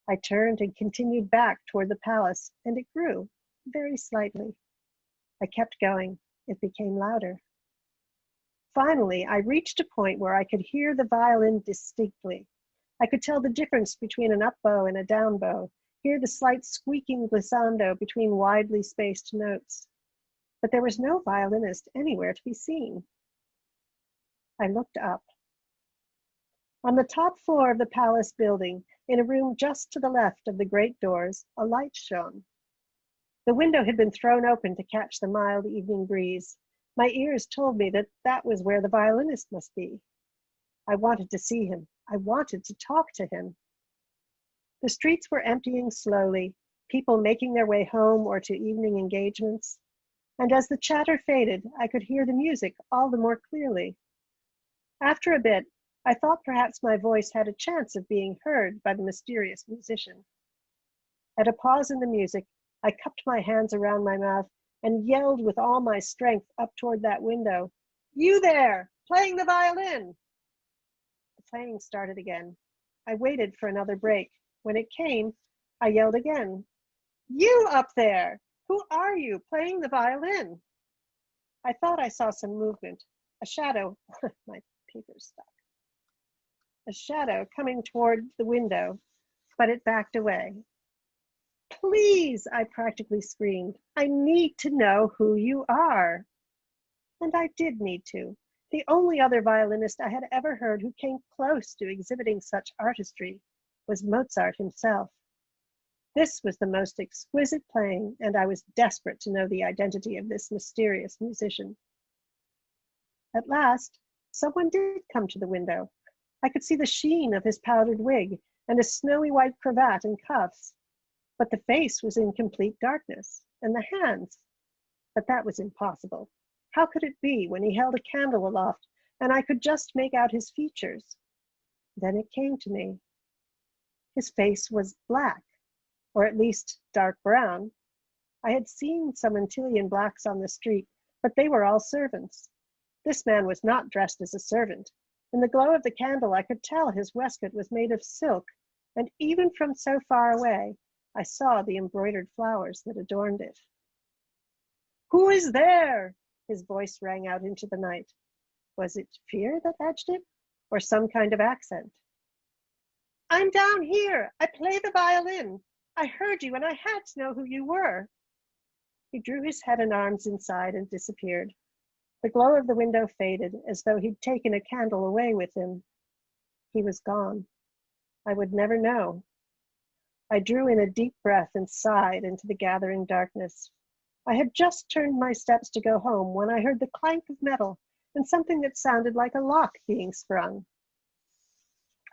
[SPEAKER 6] I turned and continued back toward the palace, and it grew, very slightly. I kept going. It became louder. Finally, I reached a point where I could hear the violin distinctly. I could tell the difference between an up bow and a down bow, hear the slight squeaking glissando between widely spaced notes. But there was no violinist anywhere to be seen. I looked up. On the top floor of the palace building, in a room just to the left of the great doors, a light shone. The window had been thrown open to catch the mild evening breeze. My ears told me that that was where the violinist must be. I wanted to see him. I wanted to talk to him. The streets were emptying slowly, people making their way home or to evening engagements. And as the chatter faded, I could hear the music all the more clearly. After a bit, I thought perhaps my voice had a chance of being heard by the mysterious musician. At a pause in the music, I cupped my hands around my mouth and yelled with all my strength up toward that window, "You there, playing the violin!" The playing started again. I waited for another break. When it came, I yelled again, "You up there! Who are you playing the violin?" I thought I saw some movement, a shadow, my paper's stuck, a shadow coming toward the window, but it backed away. "Please," I practically screamed, "I need to know who you are." And I did need to. The only other violinist I had ever heard who came close to exhibiting such artistry was Mozart himself. This was the most exquisite playing, and I was desperate to know the identity of this mysterious musician. At last, someone did come to the window. I could see the sheen of his powdered wig and a snowy white cravat and cuffs. But the face was in complete darkness, and the hands. But that was impossible. How could it be when he held a candle aloft and I could just make out his features? Then it came to me. His face was black, or at least dark brown. I had seen some Antillean blacks on the street, but they were all servants. This man was not dressed as a servant. In the glow of the candle, I could tell his waistcoat was made of silk, and even from so far away, I saw the embroidered flowers that adorned it. "Who is there?" His voice rang out into the night. Was it fear that edged it, or some kind of accent? "I'm down here. I play the violin. I heard you and I had to know who you were." He drew his head and arms inside and disappeared. The glow of the window faded, as though he'd taken a candle away with him. He was gone. I would never know. I drew in a deep breath and sighed into the gathering darkness. I had just turned my steps to go home when I heard the clank of metal and something that sounded like a lock being sprung.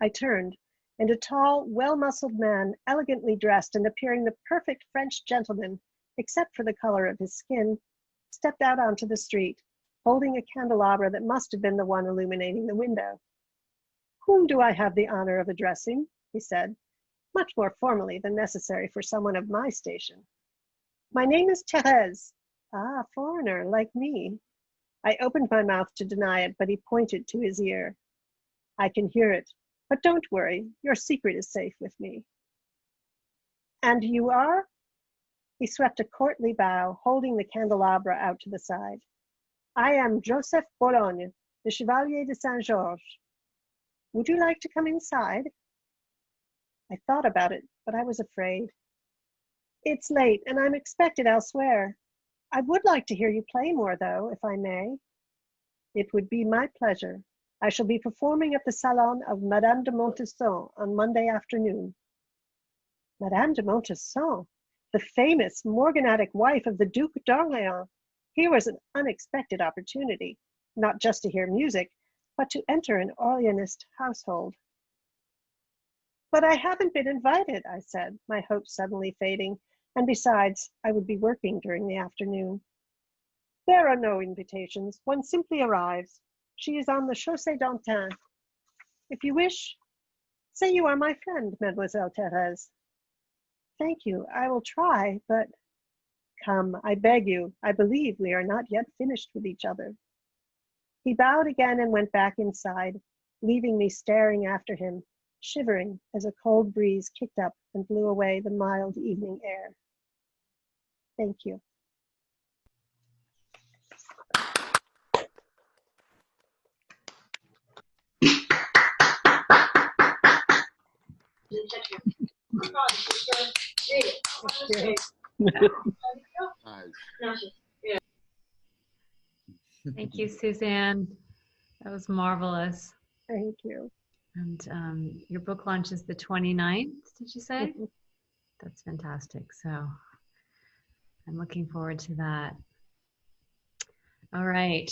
[SPEAKER 6] I turned, and a tall, well-muscled man, elegantly dressed and appearing the perfect French gentleman, except for the color of his skin, stepped out onto the street, holding a candelabra that must have been the one illuminating the window. "Whom do I have the honor of addressing?" he said, much more formally than necessary for someone of my station. "My name is Thérèse." "Ah, foreigner, like me." I opened my mouth to deny it, but he pointed to his ear. "I can hear it, but don't worry, your secret is safe with me." And you are? He swept a courtly bow, holding the candelabra out to the side. I am Joseph Bologne, the Chevalier de Saint-Georges. Would you like to come inside? I thought about it, but I was afraid. It's late, and I'm expected elsewhere. I would like to hear you play more, though, if I may. It would be my pleasure. I shall be performing at the salon of Madame de Montesson on Monday afternoon. Madame de Montesson, the famous morganatic wife of the Duke d'Orléans. Here was an unexpected opportunity, not just to hear music, but to enter an Orleanist household. But I haven't been invited, I said, my hopes suddenly fading, and besides, I would be working during the afternoon. There are no invitations. One simply arrives. She is on the Chaussée d'Antin. If you wish, say you are my friend, Mademoiselle Thérèse. Thank you. I will try, but come, I beg you. I believe we are not yet finished with each other. He bowed again and went back inside, leaving me staring after him, shivering as a cold breeze kicked up and blew away the mild evening air. Thank you.
[SPEAKER 1] Thank you, Suzanne. That was marvelous.
[SPEAKER 6] Thank you.
[SPEAKER 1] And your book launch is the 29th, did you say? That's fantastic. So I'm looking forward to that. All right.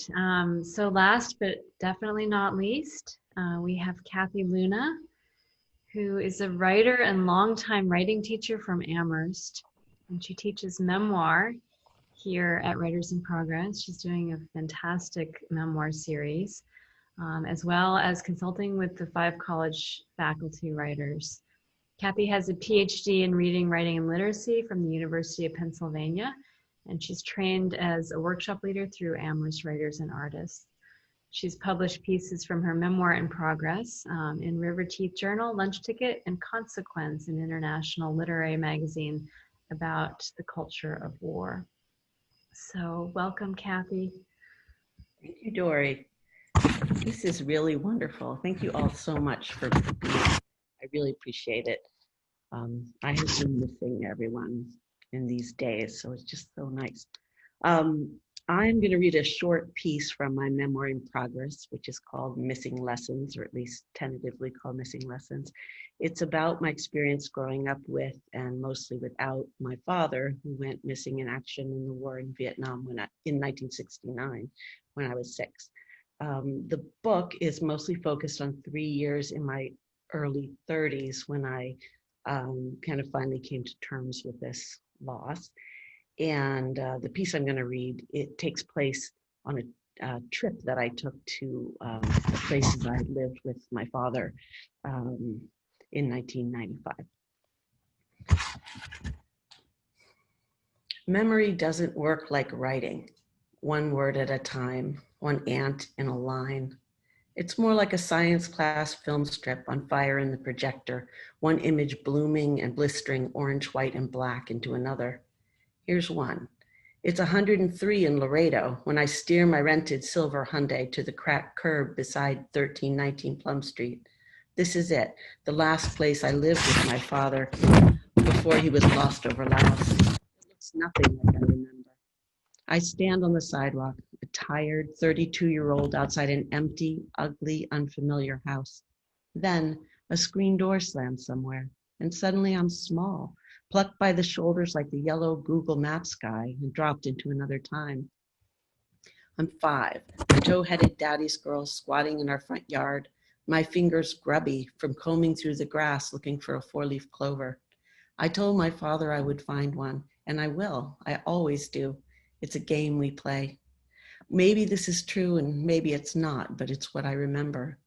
[SPEAKER 1] So last but definitely not least, we have Cathy Luna, who is a writer and longtime writing teacher from Amherst. And she teaches memoir here at Writers in Progress. She's doing a fantastic memoir series, as well as consulting with the 5 college faculty writers. Cathy has a PhD in reading, writing, and literacy from the University of Pennsylvania, and she's trained as a workshop leader through Amherst Writers and Artists. She's published pieces from her memoir in progress in River Teeth Journal, Lunch Ticket, and Consequence, an international literary magazine about the culture of war. So welcome, Cathy.
[SPEAKER 3] Thank you, Dory. This is really wonderful. Thank you all so much for being here. I really appreciate it. I have been missing everyone in these days, so it's just so nice. I'm going to read a short piece from my memoir in progress, which is called Missing Lessons, or at least tentatively called Missing Lessons. It's about my experience growing up with and mostly without my father, who went missing in action in the war in Vietnam in 1969 when I was 6. The book is mostly focused on 3 years in my early 30s when I kind of finally came to terms with this loss. And the piece I'm going to read, it takes place on a trip that I took to the places I lived with my father in 1995. Memory doesn't work like writing, one word at a time, one ant in a line. It's more like a science class film strip on fire in the projector, one image blooming and blistering orange, white, and black into another. Here's one. It's 103 in Laredo when I steer my rented silver Hyundai to the cracked curb beside 1319 Plum Street. This is it, the last place I lived with my father before he was lost over Laos. It looks nothing like I remember. I stand on the sidewalk, a tired 32-year-old outside an empty, ugly, unfamiliar house. Then a screen door slams somewhere, and suddenly I'm small, plucked by the shoulders like the yellow Google Maps guy and dropped into another time. I'm 5, a tow-headed daddy's girl squatting in our front yard, my fingers grubby from combing through the grass looking for a 4-leaf clover. I told my father I would find one, and I will. I always do. It's a game we play. Maybe this is true and maybe it's not, but it's what I remember.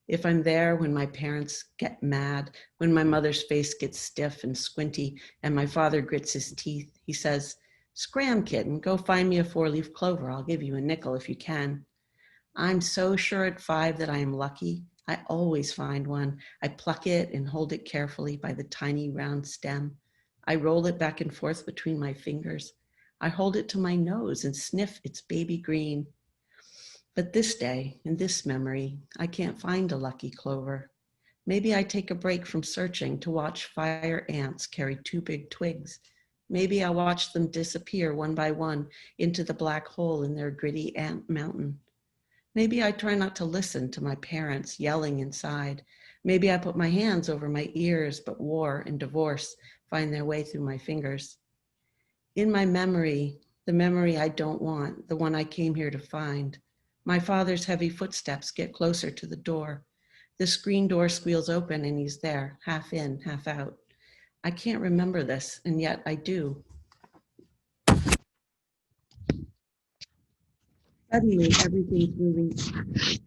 [SPEAKER 3] If I'm there when my parents get mad, when my mother's face gets stiff and squinty and my father grits his teeth, he says, "Scram, kitten, go find me a 4-leaf clover. I'll give you a nickel if you can." I'm so sure at 5 that I am lucky. I always find one. I pluck it and hold it carefully by the tiny round stem. I roll it back and forth between my fingers. I hold it to my nose and sniff its baby green. But this day, in this memory, I can't find a lucky clover. Maybe I take a break from searching to watch fire ants carry 2 big twigs. Maybe I watch them disappear one by one into the black hole in their gritty ant mountain. Maybe I try not to listen to my parents yelling inside. Maybe I put my hands over my ears, but war and divorce find their way through my fingers. In my memory, the memory I don't want, the one I came here to find, my father's heavy footsteps get closer to the door. The screen door squeals open and he's there, half in, half out. I can't remember this, and yet I do. Suddenly, everything's moving. Sorry.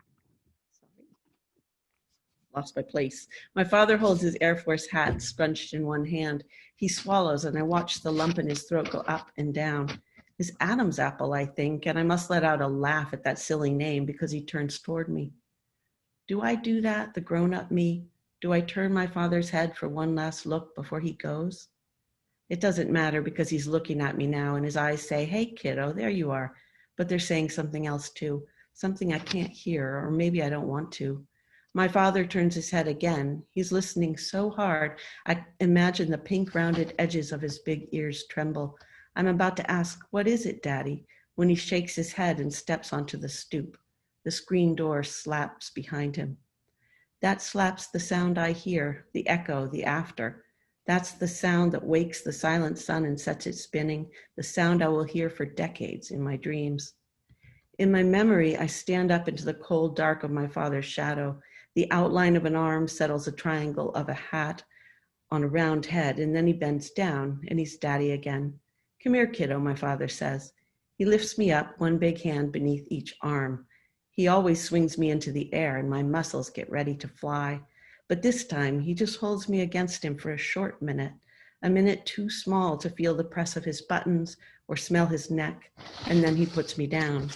[SPEAKER 3] Lost my place. My father holds his Air Force hat scrunched in one hand. He swallows, and I watch the lump in his throat go up and down. His Adam's apple, I think, and I must let out a laugh at that silly name because he turns toward me. Do I do that, the grown-up me? Do I turn my father's head for one last look before he goes? It doesn't matter because he's looking at me now and his eyes say, hey, kiddo, there you are. But they're saying something else too, something I can't hear, or maybe I don't want to. My father turns his head again. He's listening so hard, I imagine the pink rounded edges of his big ears tremble. I'm about to ask, what is it, Daddy? When he shakes his head and steps onto the stoop. The screen door slaps behind him. That slap's the sound I hear, the echo, the after. That's the sound that wakes the silent sun and sets it spinning, the sound I will hear for decades in my dreams. In my memory, I stand up into the cold dark of my father's shadow. The outline of an arm settles a triangle of a hat on a round head, and then he bends down, and he's Daddy again. Come here, kiddo, my father says. He lifts me up, one big hand beneath each arm. He always swings me into the air, and my muscles get ready to fly. But this time, he just holds me against him for a short minute, a minute too small to feel the press of his buttons or smell his neck, and then he puts me down.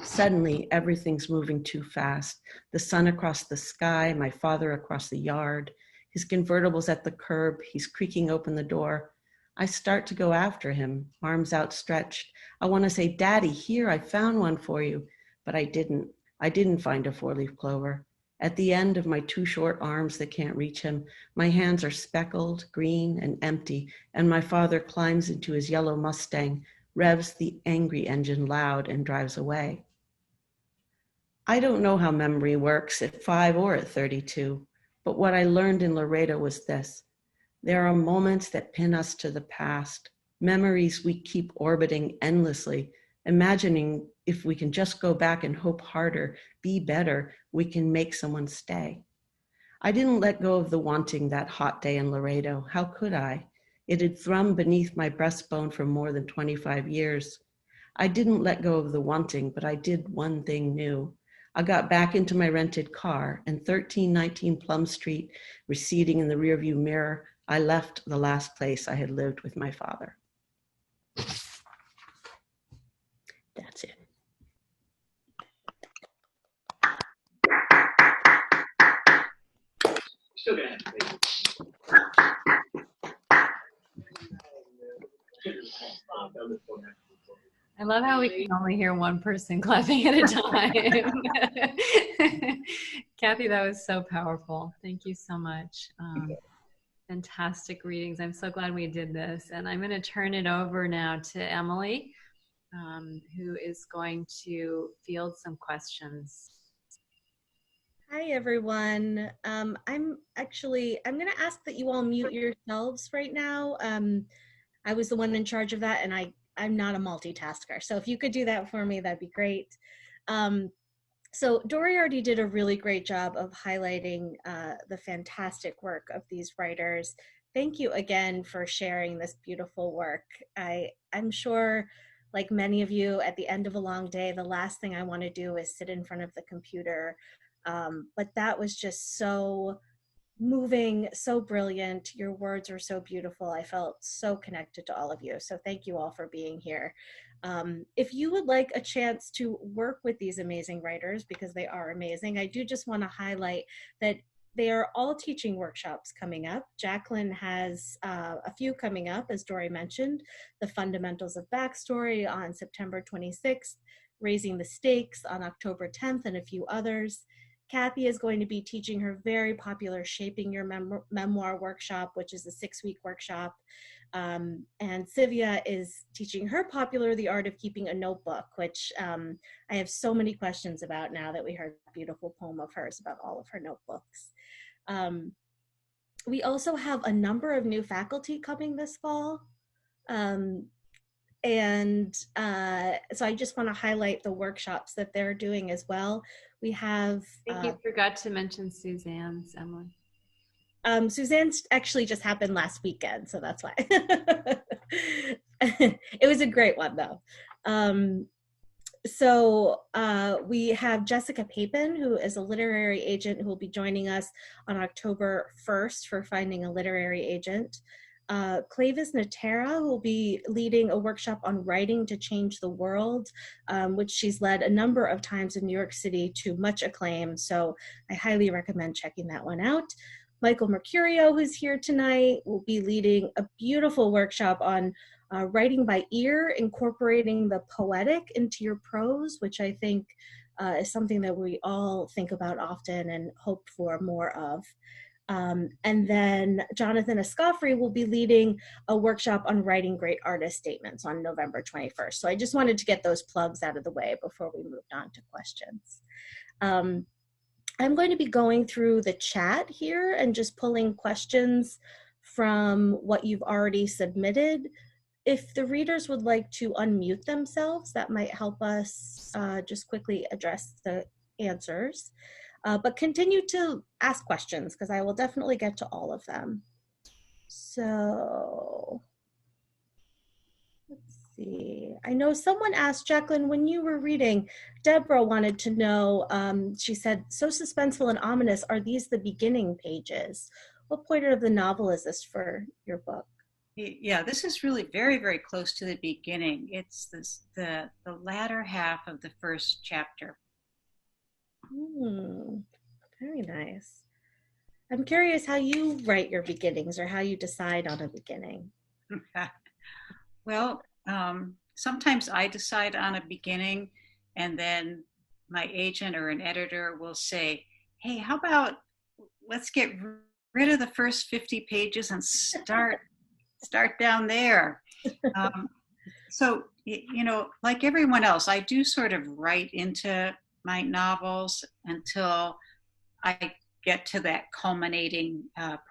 [SPEAKER 3] Suddenly, everything's moving too fast. The sun across the sky, my father across the yard, his convertible's at the curb, he's creaking open the door. I start to go after him, arms outstretched. I want to say, Daddy, here, I found one for you. But I didn't. I didn't find a 4-leaf clover. At the end of my 2 short arms that can't reach him, my hands are speckled, green, and empty, and my father climbs into his yellow Mustang, revs the angry engine loud, and drives away. I don't know how memory works at 5 or at 32, but what I learned in Laredo was this. There are moments that pin us to the past, memories we keep orbiting endlessly, imagining if we can just go back and hope harder, be better, we can make someone stay. I didn't let go of the wanting that hot day in Laredo. How could I? It had thrummed beneath my breastbone for more than 25 years. I didn't let go of the wanting, but I did one thing new. I got back into my rented car, and 1319 Plum Street, receding in the rearview mirror, I left the last place I had lived with my father. That's it.
[SPEAKER 7] Still gonna have to pay.
[SPEAKER 1] I love how we can only hear one person clapping at a time. Cathy, that was so powerful. Thank you so much. Fantastic readings. I'm so glad we did this. And I'm going to turn it over now to Emily, who is going to field some questions.
[SPEAKER 2] Hi, everyone. I'm going to ask that you all mute yourselves right now. I was the one in charge of that, and I'm not a multitasker. So if you could do that for me, that'd be great. So Dory already did a really great job of highlighting the fantastic work of these writers. Thank you again for sharing this beautiful work. I'm sure, like many of you, at the end of a long day, the last thing I want to do is sit in front of the computer. But that was just so moving, so brilliant. Your words were so beautiful. I felt so connected to all of you. So thank you all for being here. If you would like a chance to work with these amazing writers, because they are amazing, I do just want to highlight that they are all teaching workshops coming up. Jacqueline has a few coming up, as Dory mentioned, the Fundamentals of Backstory on September 26th, Raising the Stakes on October 10th, and a few others. Cathy is going to be teaching her very popular Shaping Your Memoir workshop, which is a 6-week workshop. And Tzivia is teaching her popular The Art of Keeping a Notebook, which I have so many questions about now that we heard a beautiful poem of hers about all of her notebooks. We also have a number of new faculty coming this fall. So I just want to highlight the workshops that they're doing as well. We have—
[SPEAKER 1] I think you forgot to mention Suzanne's, Emily.
[SPEAKER 2] Susanne's actually just happened last weekend, so that's why. It was a great one, though. So we have Jessica Papin, who is a literary agent who will be joining us on October 1st for Finding a Literary Agent. Clavis Natera, who will be leading a workshop on writing to change the world, which she's led a number of times in New York City to much acclaim. So I highly recommend checking that one out. Michael Mercurio, who's here tonight, will be leading a beautiful workshop on writing by ear, incorporating the poetic into your prose, which I think is something that we all think about often and hope for more of. And then Jonathan Escoffrey will be leading a workshop on writing great artist statements on November 21st. So I just wanted to get those plugs out of the way before we moved on to questions. I'm going to be going through the chat here and just pulling questions from what you've already submitted. If the readers would like to unmute themselves, that might help us just quickly address the answers. But continue to ask questions because I will definitely get to all of them. So let's see. I know someone asked, Jacqueline, when you were reading, Deborah wanted to know, she said, so suspenseful and ominous, are these the beginning pages? What point of the novel is this for your book?
[SPEAKER 4] Yeah, this is really very, very close to the beginning. It's the latter half of the first chapter.
[SPEAKER 2] Very nice. I'm curious how you write your beginnings or how you decide on a beginning.
[SPEAKER 4] Well, sometimes I decide on a beginning and then my agent or an editor will say, hey, how about let's get rid of the first 50 pages and start down there. So, you know, like everyone else, I do sort of write into my novels until I get to that culminating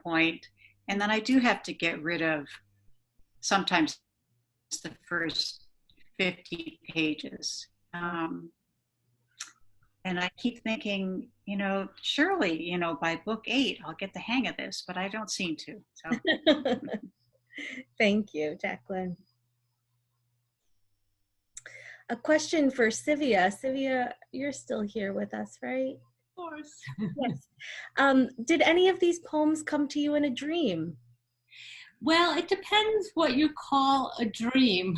[SPEAKER 4] point. And then I do have to get rid of sometimes the first 50 pages. And I keep thinking, you know, surely, you know, by book 8, I'll get the hang of this, but I don't seem to. So.
[SPEAKER 2] Thank you, Jacqueline. A question for Tzivia. Tzivia, you're still here with us, right?
[SPEAKER 5] Of course.
[SPEAKER 2] Yes. Did any of these poems come to you in a dream?
[SPEAKER 5] Well, it depends what you call a dream.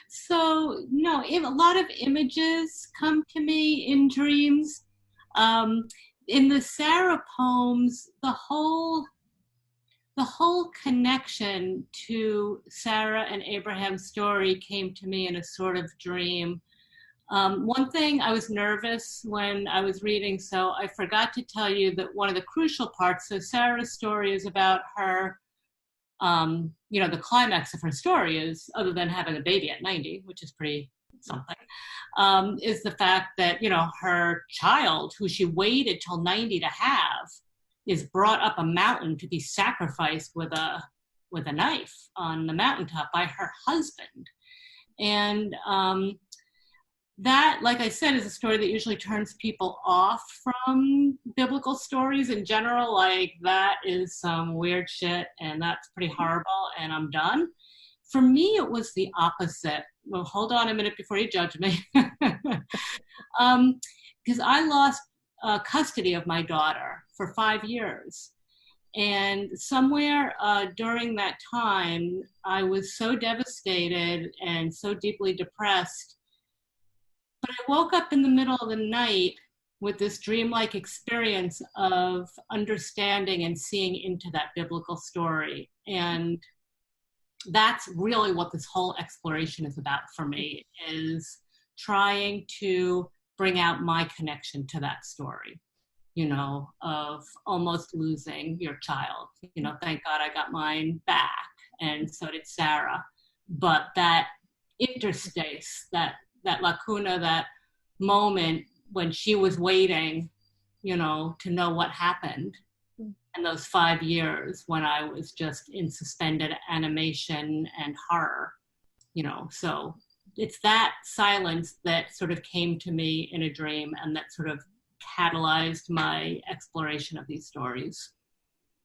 [SPEAKER 5] So, no, a lot of images come to me in dreams. In the Sarah poems, the whole connection to Sarah and Abraham's story came to me in a sort of dream. One thing, I was nervous when I was reading, so I forgot to tell you that one of the crucial parts, so Sarah's story is about her, you know, the climax of her story is, other than having a baby at 90, which is pretty something, is the fact that, you know, her child, who she waited till 90 to have, is brought up a mountain to be sacrificed with a knife on the mountaintop by her husband. And that, like I said, is a story that usually turns people off from biblical stories in general. Like, that is some weird shit and that's pretty horrible and I'm done. For me, it was the opposite. Well, hold on a minute before you judge me. Because I lost custody of my daughter for 5 years. And somewhere during that time, I was so devastated and so deeply depressed. But I woke up in the middle of the night with this dreamlike experience of understanding and seeing into that biblical story. And that's really what this whole exploration is about for me, is trying to bring out my connection to that story, you know, of almost losing your child. You know, thank God I got mine back, and so did Sarah. But that interstice, that lacuna, that moment when she was waiting, you know, to know what happened, and those 5 years when I was just in suspended animation and horror, you know. So it's that silence that sort of came to me in a dream, and that sort of catalyzed my exploration of these stories.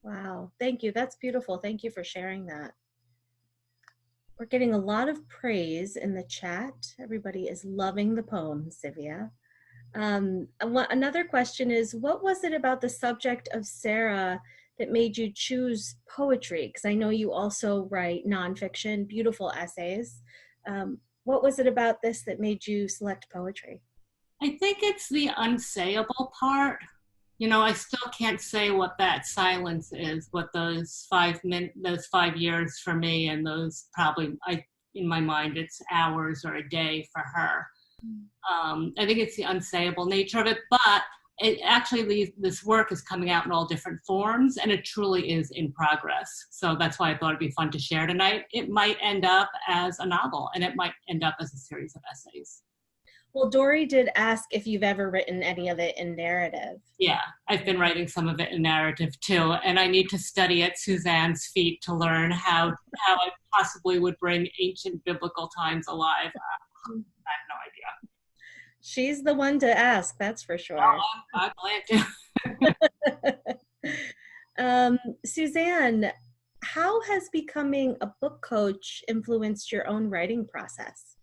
[SPEAKER 2] Wow, thank you. That's beautiful. Thank you for sharing that. We're getting a lot of praise in the chat. Everybody is loving the poem, Tzivia. Another question is, what was it about the subject of Sarah that made you choose poetry? Because I know you also write nonfiction, beautiful essays. What was it about this that made you select poetry?
[SPEAKER 5] I think it's the unsayable part. You know, I still can't say what that silence is, what those 5 years for me, and those probably, in my mind, it's hours or a day for her. I think it's the unsayable nature of it, but it actually, this work is coming out in all different forms, and it truly is in progress. So that's why I thought it'd be fun to share tonight. It might end up as a novel, and it might end up as a series of essays.
[SPEAKER 2] Well, Dory did ask if you've ever written any of it in narrative.
[SPEAKER 5] Yeah, I've been writing some of it in narrative too, and I need to study at Susanne's feet to learn how I possibly would bring ancient biblical times alive. I have no idea.
[SPEAKER 2] She's the one to ask, that's for sure.
[SPEAKER 5] Oh, I plan
[SPEAKER 2] to. Susanne, how has becoming a book coach influenced your own writing process?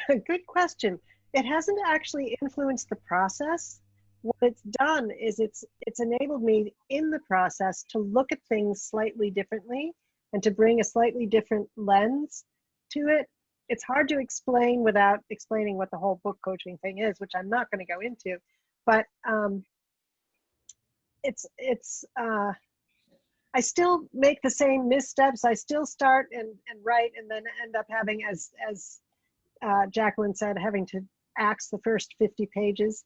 [SPEAKER 6] Good question. It hasn't actually influenced the process. What it's done is it's enabled me in the process to look at things slightly differently and to bring a slightly different lens to it. It's hard to explain without explaining what the whole book coaching thing is, which I'm not going to go into. But I still make the same missteps. I still start and write, and then end up having, as Jacqueline said, having to axe the first 50 pages.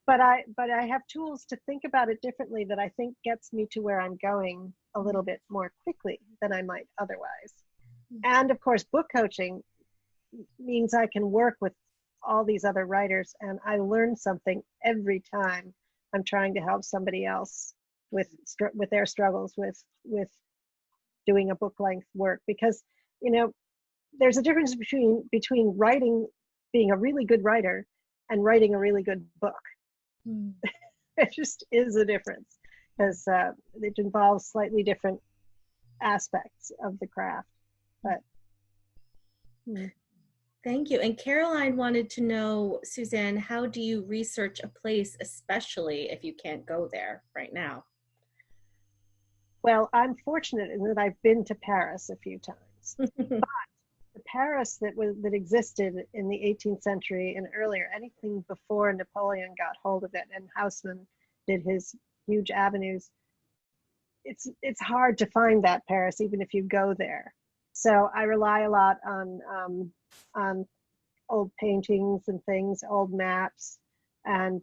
[SPEAKER 6] but I have tools to think about it differently that I think gets me to where I'm going a little bit more quickly than I might otherwise. And of course, book coaching means I can work with all these other writers, and I learn something every time I'm trying to help somebody else with their struggles with doing a book length work. Because, you know, there's a difference between writing, being a really good writer, and writing a really good book. There just is a difference, because it involves slightly different aspects of the craft. But
[SPEAKER 2] thank you. And Caroline wanted to know, Susanne, how do you research a place, especially if you can't go there right now?
[SPEAKER 6] Well, I'm fortunate in that I've been to Paris a few times. But the Paris that existed in the 18th century and earlier, anything before Napoleon got hold of it and Haussmann did his huge avenues, it's hard to find that Paris even if you go there. So I rely a lot on old paintings and things, old maps, and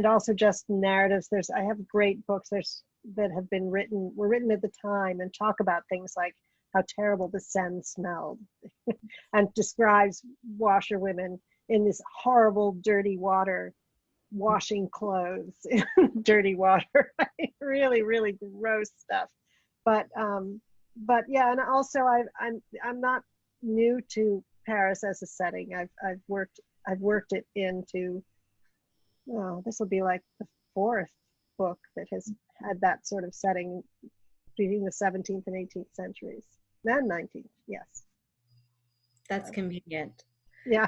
[SPEAKER 6] also just narratives. I have great books that have been were written at the time and talk about things like how terrible the Seine smelled and describes washerwomen in this horrible dirty water washing clothes in dirty water. Really, really gross stuff. But yeah, and also I'm not new to Paris as a setting. I've worked it into, this will be like the 4th book that has had that sort of setting between the 17th and 18th centuries, and 19th. Yes,
[SPEAKER 2] that's convenient.
[SPEAKER 6] Yeah.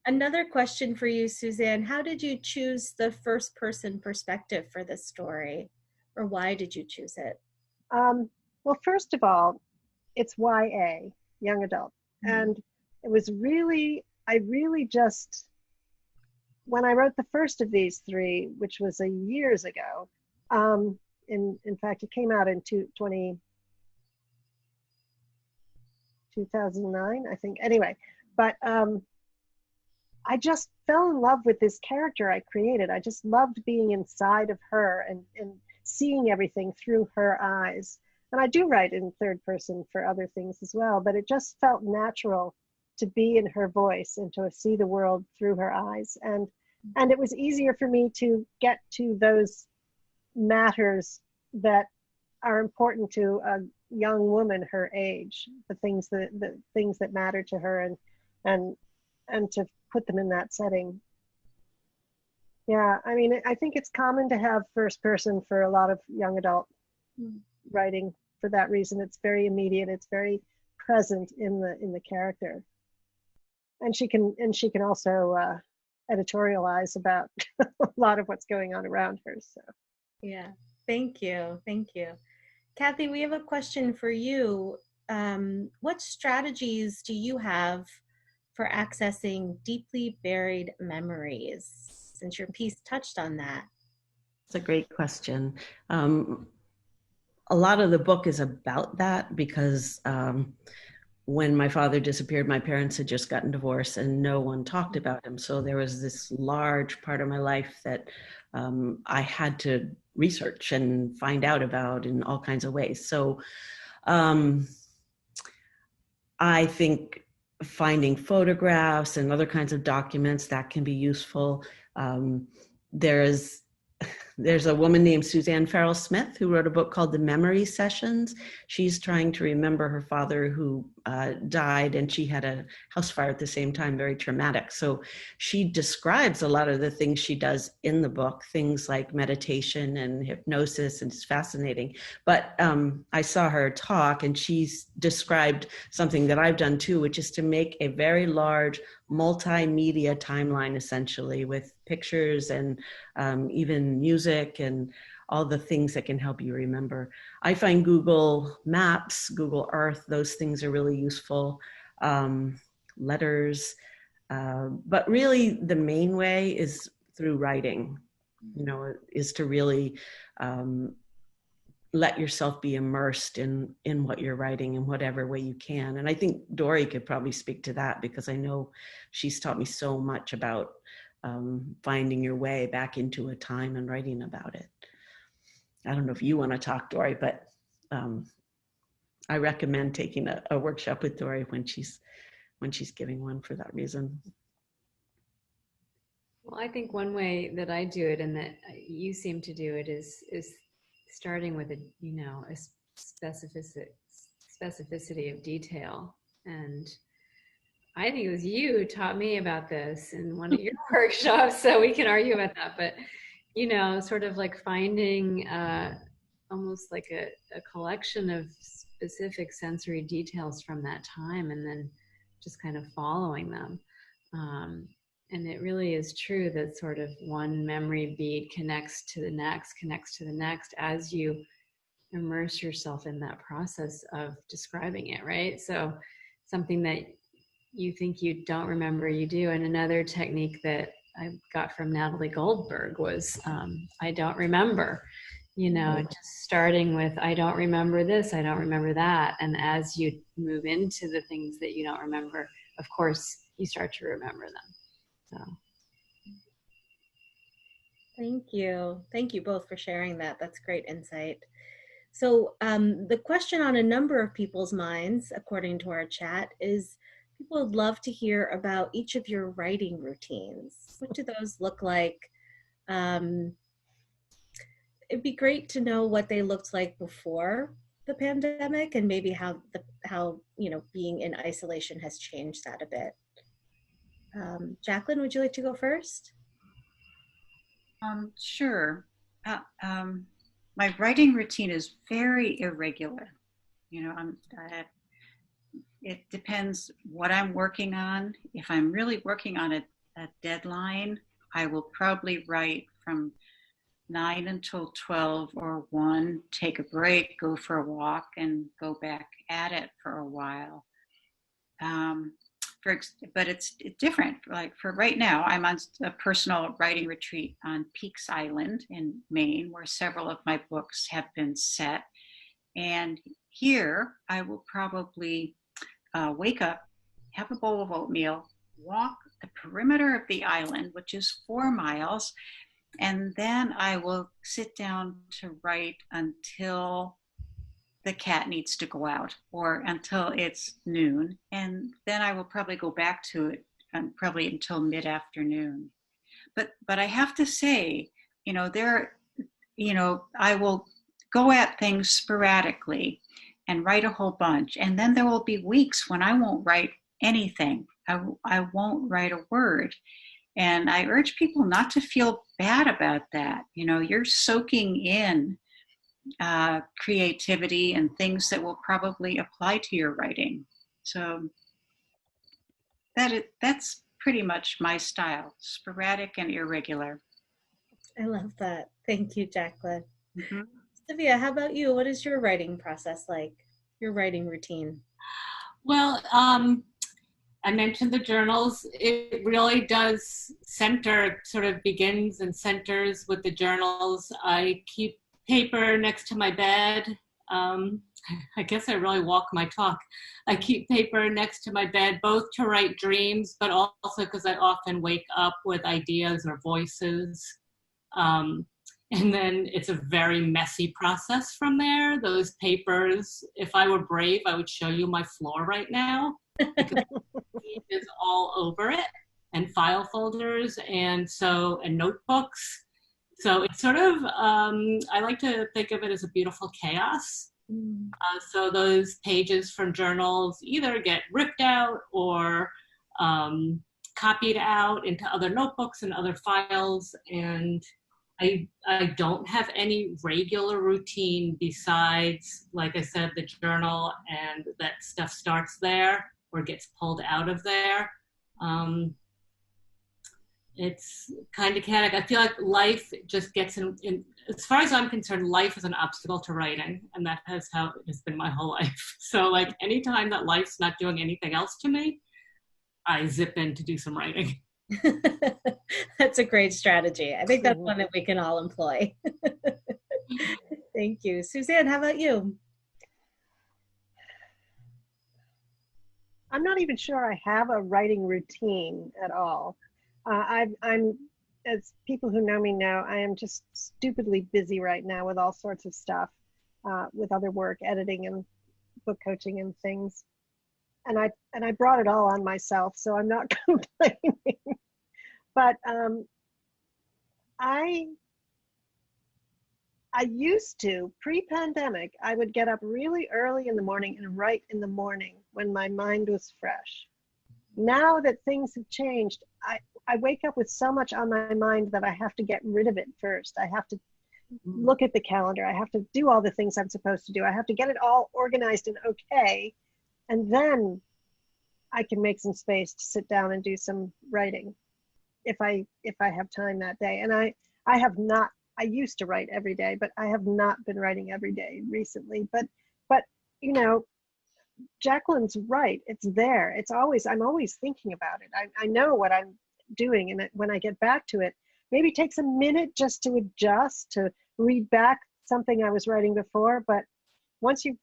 [SPEAKER 2] Another question for you, Susanne. How did you choose the first person perspective for this story, or why did you choose it?
[SPEAKER 6] Well, first of all, it's YA, young adult. And it was really I really just, when I wrote the first of these three, which was years ago, in fact, it came out in 2009, I think. Anyway, but I just fell in love with this character I created. I just loved being inside of her and seeing everything through her eyes. And I do write in third person for other things as well, but it just felt natural to be in her voice and to see the world through her eyes. And it was easier for me to get to those matters that are important to a young woman her age, the things that matter to her, and to put them in that setting. Yeah, I mean, I think it's common to have first person for a lot of young adult writing for that reason. It's very immediate. It's very present in the character, and she can also editorialize about a lot of what's going on around her. So,
[SPEAKER 2] yeah, thank you. Cathy, we have a question for you. What strategies do you have for accessing deeply buried memories, since your piece touched on that?
[SPEAKER 3] It's a great question. A lot of the book is about that because when my father disappeared, my parents had just gotten divorced and no one talked about him. So there was this large part of my life that I had to research and find out about in all kinds of ways. So I think finding photographs and other kinds of documents that can be useful. There's a woman named Susanne Farrell-Smith who wrote a book called The Memory Sessions. She's trying to remember her father who died, and she had a house fire at the same time, very traumatic. So she describes a lot of the things she does in the book, things like meditation and hypnosis, and it's fascinating. But I saw her talk, and she's described something that I've done too, which is to make a very large multimedia timeline, essentially, with pictures and even music and all the things that can help you remember. I find Google Maps, Google Earth, those things are really useful. Letters, but really the main way is through writing, is to really let yourself be immersed in what you're writing in whatever way you can. And I think Dory could probably speak to that because I know she's taught me so much about finding your way back into a time and writing about it. I don't know if you want to talk, Dory, but I recommend taking a workshop with Dory when she's giving one for that reason.
[SPEAKER 1] Well, I think one way that I do it and that you seem to do it is starting with a specificity of detail. And I think it was you who taught me about this in one of your workshops, so we can argue about that. But sort of like finding almost like a collection of specific sensory details from that time, and then just kind of following them. And it really is true that sort of one memory bead connects to the next as you immerse yourself in that process of describing it, right? So something that you think you don't remember, you do. And another technique that I got from Natalie Goldberg was I don't remember, just starting with I don't remember this, I don't remember that. And as you move into the things that you don't remember, of course, you start to remember them. So.
[SPEAKER 2] Thank you both for sharing that. That's great insight. So the question on a number of people's minds, according to our chat, is people would love to hear about each of your writing routines. What do those look like? It'd be great to know what they looked like before the pandemic, and maybe how being in isolation has changed that a bit. Jacqueline, would you like to go first?
[SPEAKER 4] Sure. My writing routine is very irregular. It depends what I'm working on. If I'm really working on a deadline, I will probably write from 9 until 12 or 1, take a break, go for a walk, and go back at it for a while. but it's different. Like for right now, I'm on a personal writing retreat on Peaks Island in Maine, where several of my books have been set. And here I will probably wake up, have a bowl of oatmeal, walk the perimeter of the island, which is 4 miles, and then I will sit down to write until the cat needs to go out or until it's noon. And then I will probably go back to it probably until mid-afternoon. But I have to say, I will go at things sporadically and write a whole bunch. And then there will be weeks when I won't write anything. I won't write a word. And I urge people not to feel bad about that. You're soaking in creativity and things that will probably apply to your writing. So that's pretty much my style, sporadic and irregular.
[SPEAKER 2] I love that. Thank you, Jacqueline.
[SPEAKER 4] Mm-hmm.
[SPEAKER 2] Tzivia, how about you? What is your writing process like? Your writing routine?
[SPEAKER 5] Well, I mentioned the journals. It really does sort of begins and centers with the journals. I keep paper next to my bed. I guess I really walk my talk. I keep paper next to my bed, both to write dreams, but also because I often wake up with ideas or voices. And then it's a very messy process from there. Those papers, if I were brave, I would show you my floor right now. Because it is all over it, and file folders, and notebooks. So it's sort of, I like to think of it as a beautiful chaos. So those pages from journals either get ripped out or copied out into other notebooks and other files. And I don't have any regular routine besides, like I said, the journal, and that stuff starts there or gets pulled out of there. It's kind of chaotic. I feel like life just gets in, as far as I'm concerned, life is an obstacle to writing, and that has how it has been my whole life. So like anytime that life's not doing anything else to me, I zip in to do some writing.
[SPEAKER 2] That's a great strategy. I think that's one that we can all employ. Thank you. Susanne, how about you?
[SPEAKER 6] I'm not even sure I have a writing routine at all. I'm, as people who know me know, I am just stupidly busy right now with all sorts of stuff, with other work, editing and book coaching and things. And I brought it all on myself, so I'm not complaining. But I used to, pre-pandemic, I would get up really early in the morning and write in the morning when my mind was fresh. Now that things have changed, I wake up with so much on my mind that I have to get rid of it first. I have to look at the calendar. I have to do all the things I'm supposed to do. I have to get it all organized and okay. And then I can make some space to sit down and do some writing if I have time that day. And I used to write every day, but I have not been writing every day recently. But Jacqueline's right. It's there. I'm always thinking about it. I know what I'm doing, and when I get back to it, maybe it takes a minute just to adjust, to read back something I was writing before. But once you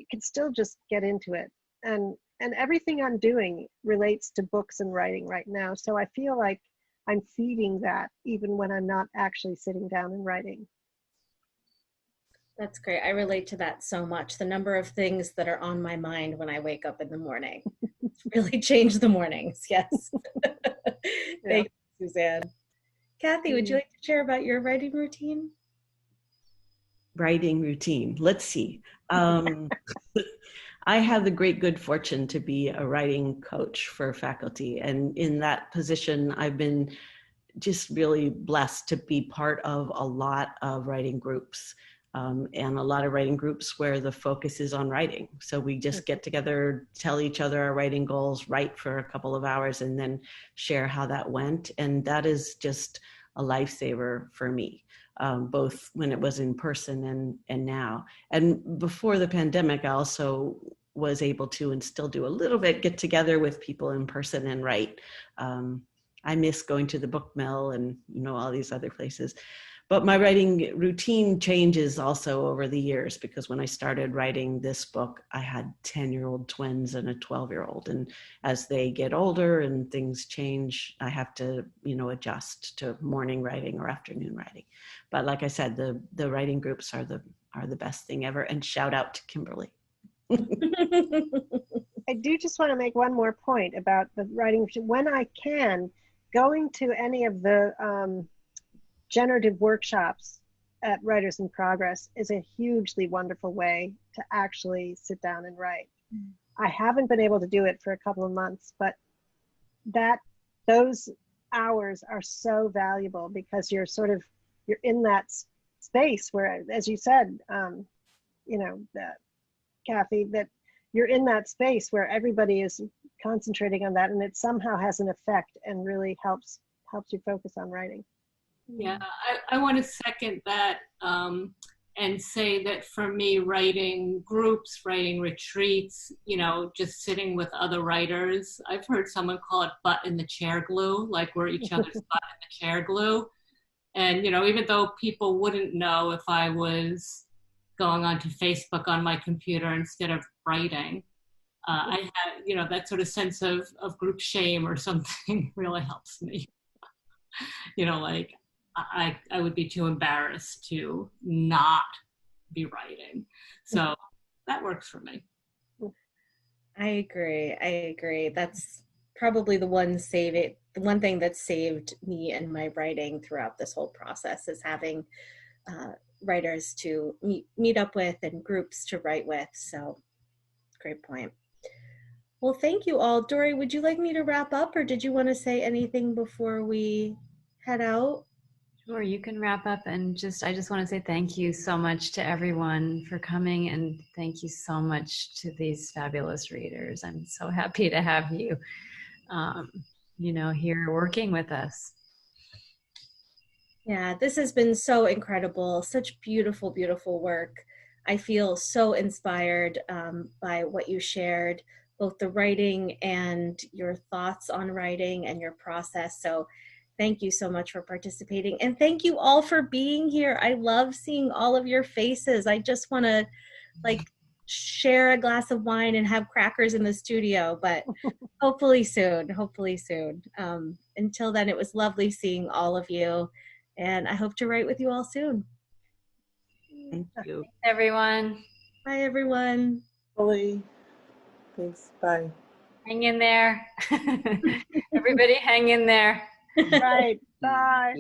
[SPEAKER 6] can still just get into it, and everything I'm doing relates to books and writing right now. So I feel like I'm feeding that even when I'm not actually sitting down and writing.
[SPEAKER 2] That's great. I relate to that so much. The number of things that are on my mind when I wake up in the morning really change the mornings. Yes. Thank you, Suzanne. Cathy, would you like to share about your writing routine?
[SPEAKER 3] Writing routine. Let's see. I have the great good fortune to be a writing coach for faculty. And in that position, I've been just really blessed to be part of a lot of writing groups. And a lot of writing groups where the focus is on writing. So we just get together, tell each other our writing goals, write for a couple of hours, and then share how that went. And that is just a lifesaver for me, both when it was in person and now. And before the pandemic, I also was able to, and still do a little bit, get together with people in person and write. I miss going to the book mill and, you know, all these other places. But my writing routine changes also over the years, because when I started writing this book, I had 10-year-old twins and a 12-year-old. And as they get older and things change, I have to, you know, adjust to morning writing or afternoon writing. But like I said, the writing groups are the best thing ever. And shout out to Kimberly.
[SPEAKER 6] I do just want to make one more point about the writing. When I can, going to any of the generative workshops at Writers in Progress is a hugely wonderful way to actually sit down and write. I haven't been able to do it for a couple of months, but those hours are so valuable, because you're in that space where, as you said, you know, Cathy, that you're in that space where everybody is concentrating on that, and it somehow has an effect and really helps you focus on writing.
[SPEAKER 5] Yeah, I want to second that and say that for me, writing groups, writing retreats, you know, just sitting with other writers. I've heard someone call it butt in the chair glue, like we're each other's butt in the chair glue. And, you know, even though people wouldn't know if I was going onto Facebook on my computer instead of writing, I had, you know, that sort of sense of group shame or something really helps me. You know, like, I would be too embarrassed to not be writing. So that works for me.
[SPEAKER 2] I agree. That's probably the one thing that saved me and my writing throughout this whole process, is having writers to meet up with and groups to write with. So great point. Well, thank you all. Dory, would you like me to wrap up, or did you want to say anything before we head out?
[SPEAKER 1] Sure, you can wrap up, and I just want to say thank you so much to everyone for coming, and thank you so much to these fabulous readers. I'm so happy to have you, you know, here working with us.
[SPEAKER 2] Yeah, this has been so incredible, such beautiful, beautiful work. I feel so inspired by what you shared, both the writing and your thoughts on writing and your process. So thank you so much for participating. And thank you all for being here. I love seeing all of your faces. I just want to share a glass of wine and have crackers in the studio, but hopefully soon. Until then, it was lovely seeing all of you. And I hope to write with you all soon.
[SPEAKER 3] Thank you.
[SPEAKER 1] Thanks, everyone.
[SPEAKER 2] Bye, everyone.
[SPEAKER 7] Thanks. Bye.
[SPEAKER 1] Hang in there. Everybody hang in there.
[SPEAKER 6] Right. Bye.